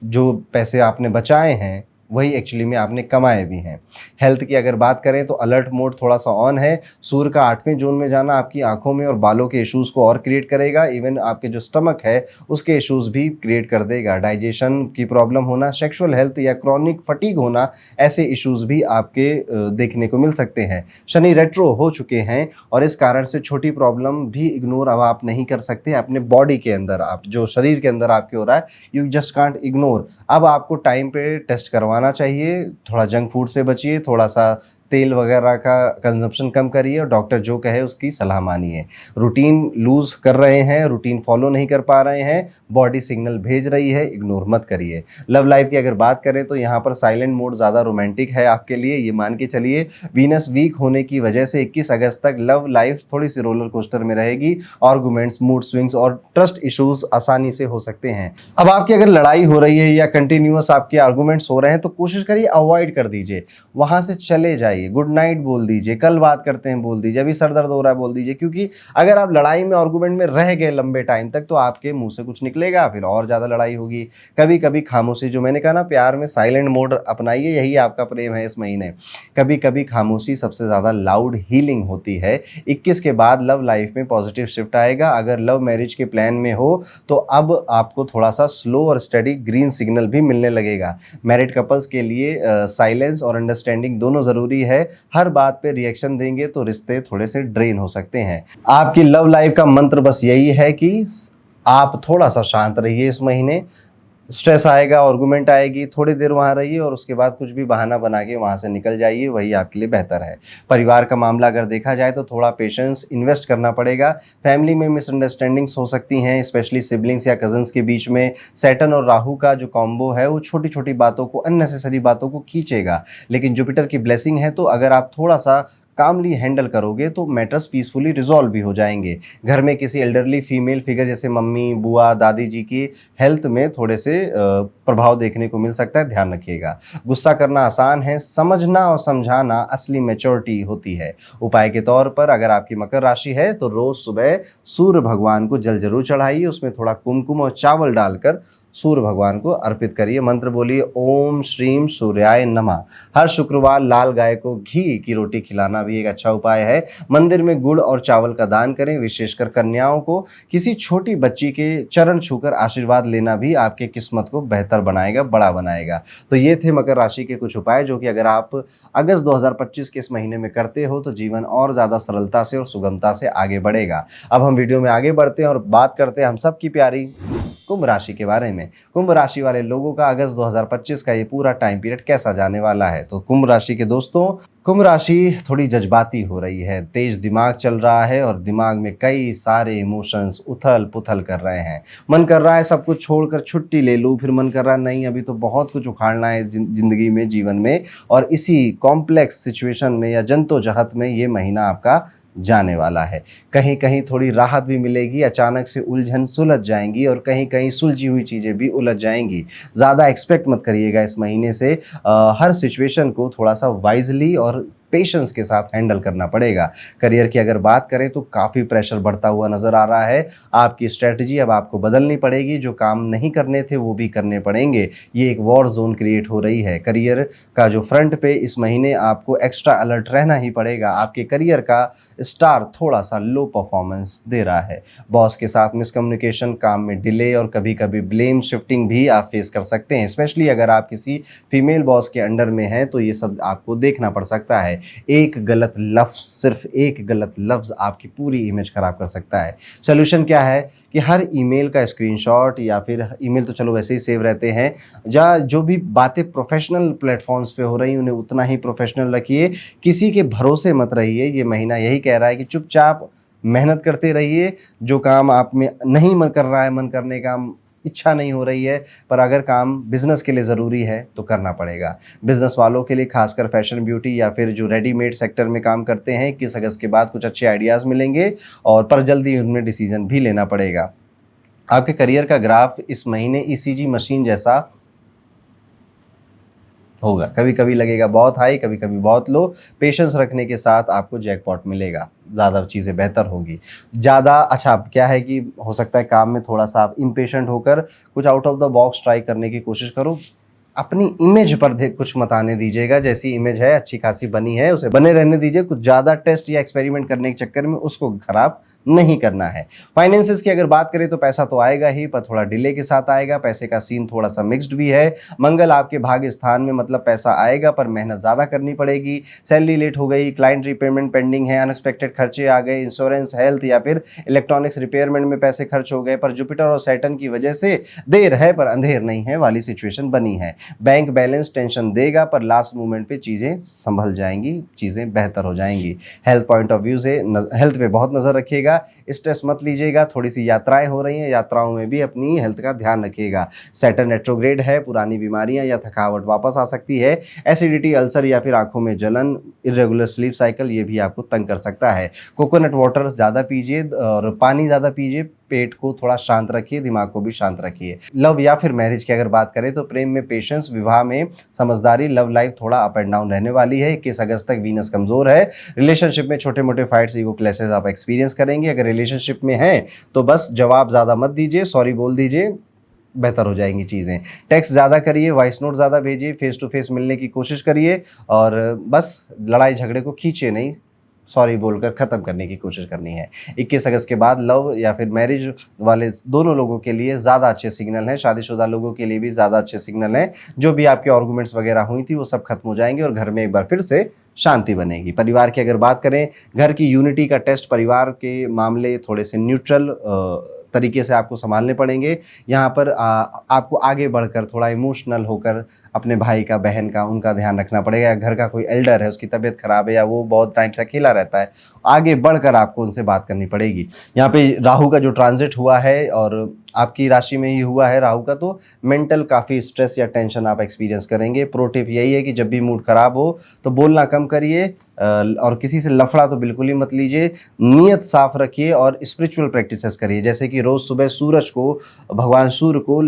जो पैसे आपने बचाए हैं वही एक्चुअली में आपने कमाए भी हैं। हेल्थ की अगर बात करें तो अलर्ट मोड थोड़ा सा ऑन है। सूर्य का 8वें जोन में जाना आपकी आंखों में और बालों के इश्यूज़ को और क्रिएट करेगा। इवन आपके जो स्टमक है उसके इश्यूज़ भी क्रिएट कर देगा। डाइजेशन की प्रॉब्लम होना, सेक्सुअल हेल्थ या क्रॉनिक फटीग होना, ऐसे इश्यूज़ भी आपके देखने को मिल सकते हैं। शनि रेट्रो हो चुके हैं और इस कारण से छोटी प्रॉब्लम भी इग्नोर अब आप नहीं कर सकते अपने बॉडी के अंदर। आप जो शरीर के अंदर आपके हो रहा है, यू जस्ट कांट इग्नोर। अब आपको टाइम पे टेस्ट करवाना चाहिए। थोड़ा जंक फूड से बचिए, थोड़ा सा तेल वगैरह का कंजप्शन कम करिए और डॉक्टर जो कहे उसकी सलाह मानिए। रूटीन लूज कर रहे हैं, रूटीन फॉलो नहीं कर पा रहे हैं, बॉडी सिग्नल भेज रही है, इग्नोर मत करिए। लव लाइफ की अगर बात करें तो यहाँ पर साइलेंट मोड ज़्यादा रोमांटिक है आपके लिए, ये मान के चलिए। वीनस वीक होने की वजह से 21 अगस्त तक लव लाइफ थोड़ी सी रोलर कोस्टर में रहेगी। आर्गुमेंट्स, मूड स्विंग्स और ट्रस्ट इश्यूज आसानी से हो सकते हैं। अब आपकी अगर लड़ाई हो रही है या कंटिन्यूअस आपके आर्गुमेंट्स हो रहे हैं तो कोशिश करिए अवॉइड कर दीजिए, वहाँ से चले जाइए। गुड नाइट बोल दीजिए, कल बात करते हैं बोल दीजिए, अभी सर दर्द हो रहा है बोल दीजिए। क्योंकि अगर आप लड़ाई में आर्गुमेंट में रह गए लंबे टाइम तक तो आपके मुंह से कुछ निकलेगा, फिर और ज़्यादा लड़ाई होगी। कभी कभी खामोशी, जो मैंने कहा ना, प्यार में साइलेंट मोड अपनाइए, यही आपका प्रेम है इस महीने। कभी कभी खामोशी सबसे ज़्यादा लाउड हीलिंग होती है। 21 के बाद लव लाइफ में पॉजिटिव शिफ्ट आएगा। अगर लव मैरिज के प्लान में हो तो अब आपको थोड़ा सा स्लो और स्टडी ग्रीन सिग्नल भी मिलने लगेगा। मैरिड कपल्स के लिए साइलेंस और अंडरस्टैंडिंग दोनों ज़रूरी है। हर बात पे रिएक्शन देंगे तो रिश्ते थोड़े से ड्रेन हो सकते हैं। आपकी लव लाइफ का मंत्र बस यही है कि आप थोड़ा सा शांत रहिए इस महीने। स्ट्रेस आएगा, आर्गुमेंट आएगी, थोड़ी देर वहाँ रहिए और उसके बाद कुछ भी बहाना बना के वहाँ से निकल जाइए, वही आपके लिए बेहतर है। परिवार का मामला अगर देखा जाए तो थोड़ा पेशेंस इन्वेस्ट करना पड़ेगा। फैमिली में मिसअंडरस्टैंडिंग्स हो सकती हैं, स्पेशली सिबलिंग्स या कजन्स के बीच में। सैटर्न और राहु का जो कॉम्बो है वो छोटी छोटी बातों को, अननेसेसरी बातों को खींचेगा। लेकिन जुपिटर की ब्लेसिंग है तो अगर आप थोड़ा सा कामली हैंडल करोगे तो मैटर्स पीसफुली रिजॉल्व भी हो जाएंगे। घर में किसी एल्डरली फीमेल फिगर जैसे मम्मी, बुआ, दादी जी की हेल्थ में थोड़े से प्रभाव देखने को मिल सकता है, ध्यान रखिएगा। गुस्सा करना आसान है, समझना और समझाना असली मैच्योरिटी होती है। उपाय के तौर पर अगर आपकी मकर राशि है तो रोज सुबह सूर्य भगवान को जल जरूर चढ़ाइए, उसमें थोड़ा कुमकुम और चावल डालकर सूर्य भगवान को अर्पित करिए। मंत्र बोलिए ओम श्रीम सूर्याय नमः। हर शुक्रवार लाल गाय को घी की रोटी खिलाना भी एक अच्छा उपाय है। मंदिर में गुड़ और चावल का दान करें। विशेषकर कन्याओं को किसी छोटी बच्ची के चरण छूकर आशीर्वाद लेना भी आपके किस्मत को बेहतर बनाएगा, बड़ा बनाएगा। तो ये थे मकर राशि के कुछ उपाय जो कि अगर आप अगस्त 2025 के इस महीने में करते हो तो जीवन और ज़्यादा सरलता से और सुगमता से आगे बढ़ेगा। अब हम वीडियो में आगे बढ़ते हैं और बात करते हैं हम सब की प्यारी कुंभ राशि के बारे में। कुंभ राशि वाले लोगों का अगस्त 2025 का ये पूरा टाइम पीरियड कैसा जाने वाला है। तो कुंभ राशि के दोस्तों, कुंभ राशि थोड़ी जज्बाती हो रही है, तेज दिमाग चल रहा है और दिमाग में कई सारे इमोशंस उथल पुथल कर रहे हैं। मन कर रहा है सब कुछ छोड़कर छुट्टी ले लूं, फिर मन कर रहा है नहीं अभी तो बहुत कुछ उखाड़ना है जिंदगी में, जीवन में। और इसी कॉम्प्लेक्स सिचुएशन में या जद्दोजहद में ये महीना आपका जाने वाला है। कहीं कहीं थोड़ी राहत भी मिलेगी, अचानक से उलझन सुलझ जाएंगी और कहीं कहीं सुलझी हुई चीज़ें भी उलझ जाएंगी। ज़्यादा एक्सपेक्ट मत करिएगा इस महीने से। हर सिचुएशन को थोड़ा सा वाइजली और पेशेंस के साथ हैंडल करना पड़ेगा। करियर की अगर बात करें तो काफ़ी प्रेशर बढ़ता हुआ नज़र आ रहा है। आपकी स्ट्रेटजी अब आपको बदलनी पड़ेगी, जो काम नहीं करने थे वो भी करने पड़ेंगे। ये एक वॉर जोन क्रिएट हो रही है। करियर का जो फ्रंट पे इस महीने आपको एक्स्ट्रा अलर्ट रहना ही पड़ेगा। आपके करियर का स्टार थोड़ा सा लो परफॉर्मेंस दे रहा है। बॉस के साथ मिसकम्युनिकेशन, काम में डिले और कभी कभी ब्लेम शिफ्टिंग भी आप फेस कर सकते हैं। स्पेशली अगर आप किसी फीमेल बॉस के अंडर में हैं तो ये सब आपको देखना पड़ सकता है। एक गलत लफ्ज़, सिर्फ एक गलत लफ्ज़ आपकी पूरी इमेज खराब कर सकता है। सोल्यूशन क्या है कि हर ईमेल का स्क्रीनशॉट, या फिर ईमेल तो चलो वैसे ही सेव रहते हैं, या जो भी बातें प्रोफेशनल प्लेटफॉर्म्स पे हो रही उन्हें उतना ही प्रोफेशनल रखिए। किसी के भरोसे मत रहिए। ये महीना यही कह रहा है कि चुपचाप मेहनत करते रहिए। जो काम आप में नहीं मन कर रहा है, मन करने का इच्छा नहीं हो रही है, पर अगर काम बिजनेस के लिए ज़रूरी है तो करना पड़ेगा। बिजनेस वालों के लिए, खासकर फैशन ब्यूटी या फिर जो रेडीमेड सेक्टर में काम करते हैं, 21 अगस्त के बाद कुछ अच्छे आइडियाज़ मिलेंगे और पर जल्दी उनमें डिसीजन भी लेना पड़ेगा। आपके करियर का ग्राफ इस महीने ईसीजी मशीन जैसा होगा। कभी कभी लगेगा बहुत हाई, कभी कभी बहुत लो। पेशेंस रखने के साथ आपको जैकपॉट मिलेगा, ज़्यादा चीज़ें बेहतर होगी। ज़्यादा अच्छा क्या है कि हो सकता है काम में थोड़ा सा आप इम्पेशेंट होकर कुछ out of the box try करने की कोशिश करो। अपनी इमेज पर कुछ मत आने दीजिएगा। जैसी इमेज है अच्छी खासी बनी है उसे बने रहने दीजिए। कुछ ज़्यादा टेस्ट या एक्सपेरिमेंट करने के चक्कर में उसको खराब नहीं करना है। फाइनेंसेस की अगर बात करें तो पैसा तो आएगा ही, पर थोड़ा डिले के साथ आएगा। पैसे का सीन थोड़ा सा मिक्स्ड भी है। मंगल आपके भाग्य स्थान में, मतलब पैसा आएगा पर मेहनत ज़्यादा करनी पड़ेगी। सैलरी लेट हो गई, क्लाइंट रिपेमेंट पेंडिंग है, अनएक्सपेक्टेड खर्चे आ गए, इंश्योरेंस, हेल्थ या फिर इलेक्ट्रॉनिक्स रिपेयरमेंट में पैसे खर्च हो गए। पर जुपिटर और सैटर्न की वजह से देर है पर अंधेर नहीं है वाली सिचुएशन बनी है। बैंक बैलेंस टेंशन देगा पर लास्ट मोमेंट पे चीज़ें संभल जाएंगी, चीज़ें बेहतर हो जाएंगी। हेल्थ पॉइंट ऑफ व्यू से हेल्थ पे बहुत नज़र रखिएगा। स्ट्रेस मत लीजिएगा। थोड़ी सी यात्राएं हो रही हैं, यात्राओं में भी अपनी हेल्थ का ध्यान रखिएगा। सैटर्न रेट्रोग्रेड है, पुरानी बीमारियां या थकावट वापस आ सकती है। एसिडिटी, अल्सर या फिर आंखों में जलन, इरेगुलर स्लीप साइकिल ये भी आपको तंग कर सकता है। कोकोनट वाटर ज़्यादा पीजिए और पानी ज़्यादा पीजिए। पेट को थोड़ा शांत रखिए, दिमाग को भी शांत रखिए। लव या फिर मैरिज की अगर बात करें तो प्रेम में पेशेंस, विवाह में समझदारी। लव लाइफ थोड़ा अप एंड डाउन रहने वाली है। 21 अगस्त तक वीनस कमजोर है। रिलेशनशिप में छोटे मोटे फाइट्स, ईगो क्लैशेस आप एक्सपीरियंस करेंगे। अगर रिलेशनशिप में हैं तो बस जवाब ज़्यादा मत दीजिए, सॉरी बोल दीजिए, बेहतर हो जाएंगी चीज़ें। टेक्स्ट ज़्यादा करिए, वॉइस नोट ज़्यादा भेजिए, फेस टू फेस मिलने की कोशिश करिए और बस लड़ाई झगड़े को खींचे नहीं, सॉरी बोलकर ख़त्म करने की कोशिश करनी है। 21 अगस्त के बाद लव या फिर मैरिज वाले दोनों लोगों के लिए ज़्यादा अच्छे सिग्नल हैं। शादीशुदा लोगों के लिए भी ज़्यादा अच्छे सिग्नल हैं। जो भी आपके आर्गूमेंट्स वगैरह हुई थी वो सब खत्म हो जाएंगे और घर में एक बार फिर से शांति बनेगी। परिवार की अगर बात करें, घर की यूनिटी का टेस्ट, परिवार के मामले थोड़े से न्यूट्रल तरीके से आपको संभालने पड़ेंगे। यहाँ पर आपको आगे बढ़कर थोड़ा इमोशनल होकर अपने भाई का, बहन का, उनका ध्यान रखना पड़ेगा। घर का कोई एल्डर है, उसकी तबीयत खराब है या वो बहुत टाइम से अकेला रहता है, आगे बढ़कर आपको उनसे बात करनी पड़ेगी। यहाँ पे राहु का जो ट्रांजिट हुआ है और आपकी राशि में ही हुआ है राहु का, तो मेंटल काफ़ी स्ट्रेस या टेंशन आप एक्सपीरियंस करेंगे। प्रो टिप यही है कि जब भी मूड खराब हो तो बोलना कम करिए और किसी से लफड़ा तो बिल्कुल ही मत लीजिए। नियत साफ रखिए और स्पिरिचुअल प्रैक्टिसेस करिए। जैसे कि रोज़ सुबह सूरज को, भगवान सूर्य को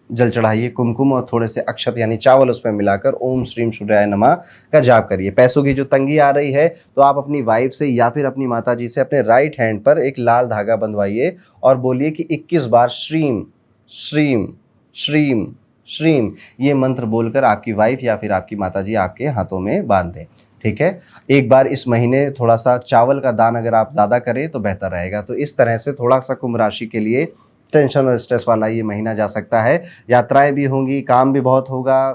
जल चढ़ाइए, कुमकुम और थोड़े से अक्षत यानी चावल उसमें मिलाकर ओम श्रीम सूर्याय नमः का जाप करिए। पैसों की जो तंगी आ रही है तो आप अपनी वाइफ से या फिर अपनी माता जी से अपने राइट हैंड पर एक लाल धागा बंधवाइए और बोलिए कि 21 बार श्रीम श्रीम श्रीम श्रीम ये मंत्र बोलकर आपकी वाइफ या फिर आपकी माता जी आपके हाथों में बांध दें। ठीक है, एक बार इस महीने थोड़ा सा चावल का दान अगर आप ज़्यादा करें तो बेहतर रहेगा। तो इस तरह से थोड़ा सा कुंभ राशि के लिए टेंशन और स्ट्रेस वाला ये महीना जा सकता है। यात्राएं भी होंगी, काम भी बहुत होगा,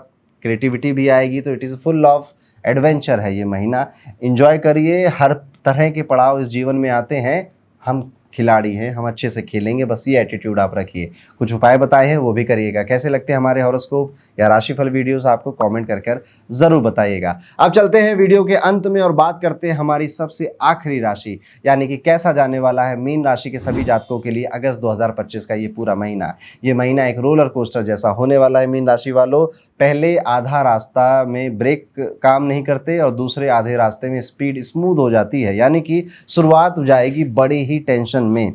क्रिएटिविटी भी आएगी। तो it is full of adventure है ये महीना। एंजॉय करिए। हर तरह के पड़ाव इस जीवन में आते हैं, हम खिलाड़ी हैं, हम अच्छे से खेलेंगे, बस ये एटीट्यूड आप रखिए। कुछ उपाय बताए हैं वो भी करिएगा। कैसे लगते हैं हमारे हॉरोस्कोप या राशिफल वीडियोस आपको कमेंट कर जरूर बताइएगा। अब चलते हैं वीडियो के अंत में और बात करते हैं हमारी सबसे आखिरी राशि, यानी कि कैसा जाने वाला है मीन राशि के सभी जातकों के लिए अगस्त 2025 का ये पूरा महीना। ये महीना एक रोलर कोस्टर जैसा होने वाला है मीन राशि वालों। पहले आधा रास्ता में ब्रेक काम नहीं करते और दूसरे आधे रास्ते में स्पीड स्मूथ हो जाती है, यानी कि शुरुआत जाएगी बड़े ही टेंशन में,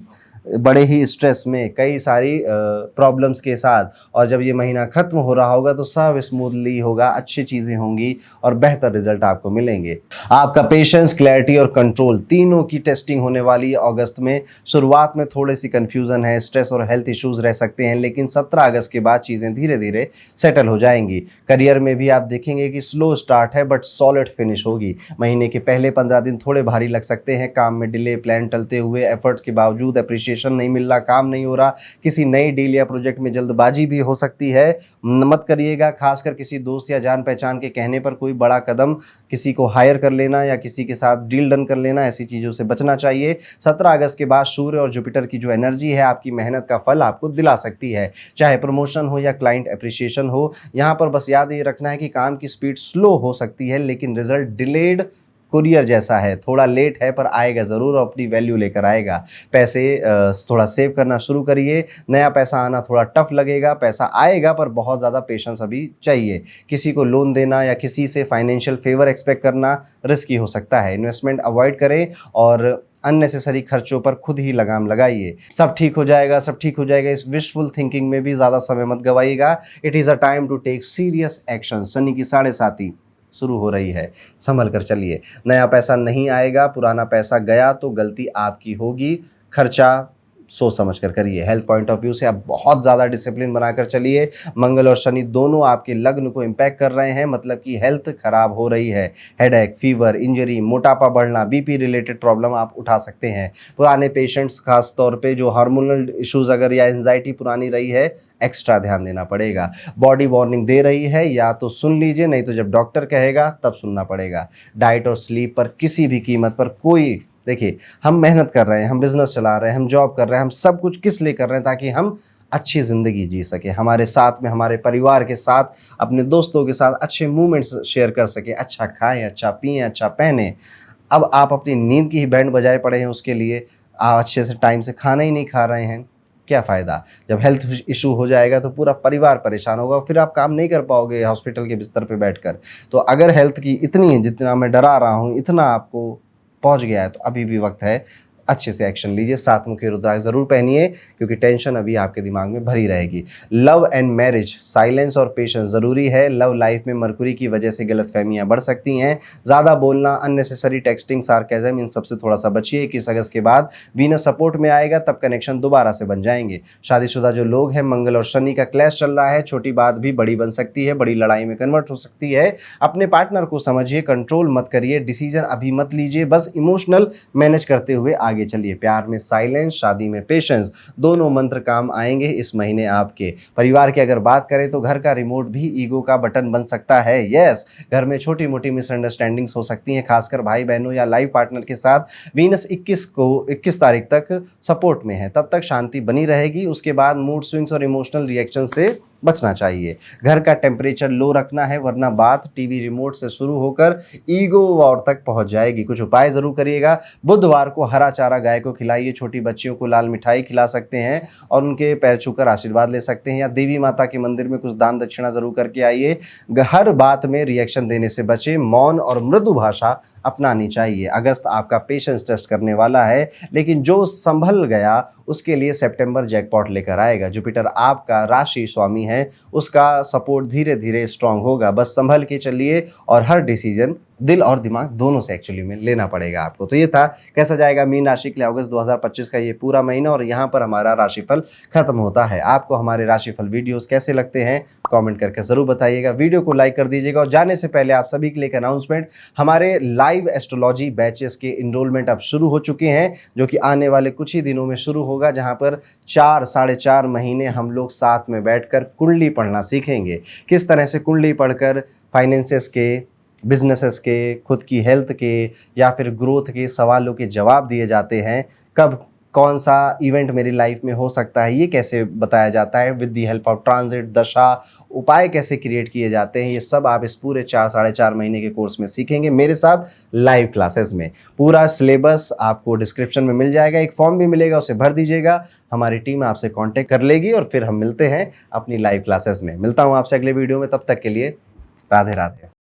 बड़े ही स्ट्रेस में, कई सारी प्रॉब्लम्स के साथ, और जब ये महीना खत्म हो रहा होगा तो सब स्मूथली होगा, अच्छी चीज़ें होंगी और बेहतर रिजल्ट आपको मिलेंगे। आपका पेशेंस, क्लैरिटी और कंट्रोल तीनों की टेस्टिंग होने वाली है अगस्त में। शुरुआत में थोड़ी सी कंफ्यूजन है, स्ट्रेस और हेल्थ इश्यूज रह सकते हैं, लेकिन 17 अगस्त के बाद चीज़ें धीरे धीरे सेटल हो जाएंगी। करियर में भी आप देखेंगे कि स्लो स्टार्ट है बट सॉलिड फिनिश होगी। महीने के पहले 15 दिन थोड़े भारी लग सकते हैं, काम में डिले, प्लान टलते हुए, एफर्ट के बावजूद अप्रिशिएशन नहीं मिल रहा, काम नहीं हो रहा, किसी नई डील या प्रोजेक्ट में जल्दबाजी भी हो सकती है, मत करिएगा। खासकर किसी दोस्त या जान पहचान के कहने पर कोई बड़ा कदम, किसी को हायर कर लेना या किसी के साथ डील डन कर लेना, ऐसी चीज़ों से बचना चाहिए। 17 अगस्त के बाद सूर्य और जुपिटर की जो एनर्जी है आपकी मेहनत का फल आपको दिला सकती है, चाहे प्रमोशन हो या क्लाइंट अप्रिशिएशन हो। यहाँ पर बस याद ये रखना है कि काम की स्पीड स्लो हो सकती है, लेकिन रिजल्ट डिलेड कुरियर जैसा है, थोड़ा लेट है पर आएगा ज़रूर और अपनी वैल्यू लेकर आएगा। पैसे थोड़ा सेव करना शुरू करिए। नया पैसा आना थोड़ा टफ लगेगा, पैसा आएगा पर बहुत ज़्यादा पेशेंस अभी चाहिए। किसी को लोन देना या किसी से फाइनेंशियल फेवर एक्सपेक्ट करना रिस्की हो सकता है। इन्वेस्टमेंट अवॉइड करें और अननेसेसरी खर्चों पर खुद ही लगाम लगाइए। सब ठीक हो जाएगा, सब ठीक हो जाएगा, इस विशफुल थिंकिंग में भी ज़्यादा समय मत गवाइएगा। It is a time to take serious action. Shani की 7.5 शुरू हो रही है, संभल कर चलिए। नया पैसा नहीं आएगा, पुराना पैसा गया तो गलती आपकी होगी। खर्चा सोच समझ कर करिए। हेल्थ पॉइंट ऑफ व्यू से आप बहुत ज़्यादा डिसिप्लिन बनाकर चलिए। मंगल और शनि दोनों आपके लग्न को इम्पैक्ट कर रहे हैं, मतलब कि हेल्थ खराब हो रही है। हेडेक, फीवर, इंजरी, मोटापा बढ़ना, बीपी रिलेटेड प्रॉब्लम आप उठा सकते हैं। पुराने पेशेंट्स खास तौर पे जो हार्मोनल इश्यूज अगर या एंजाइटी पुरानी रही है, एक्स्ट्रा ध्यान देना पड़ेगा। बॉडी वार्निंग दे रही है, या तो सुन लीजिए, नहीं तो जब डॉक्टर कहेगा तब सुनना पड़ेगा। डाइट और स्लीप पर किसी भी कीमत पर कोई, देखिए हम मेहनत कर रहे हैं, हम बिजनेस चला रहे हैं, हम जॉब कर रहे हैं, हम सब कुछ किस लिए कर रहे हैं? ताकि हम अच्छी ज़िंदगी जी सके, हमारे साथ में, हमारे परिवार के साथ, अपने दोस्तों के साथ अच्छे मोमेंट्स शेयर कर सके, अच्छा खाएं, अच्छा पिएं, अच्छा पहने। अब आप अपनी नींद की ही बैंड बजाए पड़े हैं उसके लिए, आप अच्छे से टाइम से खाना ही नहीं खा रहे हैं, क्या फ़ायदा? जब हेल्थ इशू हो जाएगा तो पूरा परिवार परेशान होगा, फिर आप काम नहीं कर पाओगे हॉस्पिटल के बिस्तर पे बैठकर। तो अगर हेल्थ की इतनी, जितना मैं डरा रहा हूँ, इतना आपको पहुंच गया है तो अभी भी वक्त है, अच्छे से एक्शन लीजिए। सात मुखी रुद्राक्ष जरूर पहनिए, क्योंकि टेंशन अभी आपके दिमाग में भरी रहेगी। लव एंड मैरिज, साइलेंस और पेशेंस जरूरी है। लव लाइफ में मरकुरी की वजह से गलतफहमियां बढ़ सकती हैं। ज़्यादा बोलना, अननेसेसरी टेक्सटिंग, सार्केज्म, इन सबसे थोड़ा सा बचिए। 21 अगस्त के बाद वीनस सपोर्ट में आएगा, तब कनेक्शन दोबारा से बन जाएंगे। शादीशुदा जो लोग हैं, मंगल और शनि का क्लैश चल रहा है, छोटी बात भी बड़ी बन सकती है, बड़ी लड़ाई में कन्वर्ट हो सकती है। अपने पार्टनर को समझिए, कंट्रोल मत करिए, डिसीजन अभी मत लीजिए, बस इमोशनल मैनेज करते हुए आगे चलिए। प्यार में साइलेंस, शादी में पेशेंस, दोनों मंत्र काम आएंगे इस महीने आपके। परिवार की अगर बात करें तो घर का रिमोट भी ईगो का बटन बन सकता है। यस, घर में छोटी मोटी मिसअंडरस्टैंडिंग्स हो सकती हैं, खासकर भाई बहनों या लाइफ पार्टनर के साथ। वीनस 21 तारीख तक सपोर्ट में है, तब तक शांति बनी रहेगी। उसके बाद मूड स्विंग्स और इमोशनल रिएक्शन से बचना चाहिए। घर का टेम्परेचर लो रखना है, वरना बात टीवी रिमोट से शुरू होकर ईगो वॉर तक पहुंच जाएगी। कुछ उपाय जरूर करिएगा। बुधवार को हरा चारा गाय को खिलाइए, छोटी बच्चियों को लाल मिठाई खिला सकते हैं और उनके पैर छूकर आशीर्वाद ले सकते हैं, या देवी माता के मंदिर में कुछ दान दक्षिणा जरूर करके आइए। हर बात में रिएक्शन देने से बचे, मौन और मृदु भाषा अपनानी चाहिए। अगस्त आपका पेशेंस टेस्ट करने वाला है, लेकिन जो संभल गया उसके लिए सितंबर जैकपॉट लेकर आएगा। जुपिटर आपका राशि स्वामी है, उसका सपोर्ट धीरे धीरे स्ट्रांग होगा। बस संभल के चलिए और हर डिसीजन दिल और दिमाग दोनों से एक्चुअली में लेना पड़ेगा आपको। तो ये था कैसा जाएगा मीन राशि के लिए अगस्त 2025 का ये पूरा महीना, और यहाँ पर हमारा राशिफल खत्म होता है। आपको हमारे राशिफल वीडियोस कैसे लगते हैं कमेंट करके जरूर बताइएगा। वीडियो को लाइक कर दीजिएगा, और जाने से पहले आप सभी के लिए एक अनाउंसमेंट, हमारे लाइव एस्ट्रोलॉजी बैचेस के इनरोलमेंट अब शुरू हो चुके हैं, जो कि आने वाले कुछ ही दिनों में शुरू होगा, जहाँ पर 4-4.5 महीने हम लोग साथ में बैठकर कुंडली पढ़ना सीखेंगे। किस तरह से कुंडली पढ़कर फाइनेंसेस के, बिजनेसेस के, खुद की हेल्थ के या फिर ग्रोथ के सवालों के जवाब दिए जाते हैं, कब कौन सा इवेंट मेरी लाइफ में हो सकता है ये कैसे बताया जाता है, with the help of transit, दशा, उपाय कैसे क्रिएट किए जाते हैं, ये सब आप इस पूरे 4 साढ़े 4 महीने के कोर्स में सीखेंगे मेरे साथ लाइव क्लासेस में। पूरा सिलेबस आपको डिस्क्रिप्शन में मिल जाएगा, एक फॉर्म भी मिलेगा, उसे भर दीजिएगा, हमारी टीम आपसे कांटेक्ट कर लेगी और फिर हम मिलते हैं अपनी लाइव क्लासेस में। मिलता हूं आपसे अगले वीडियो में, तब तक के लिए राधे राधे।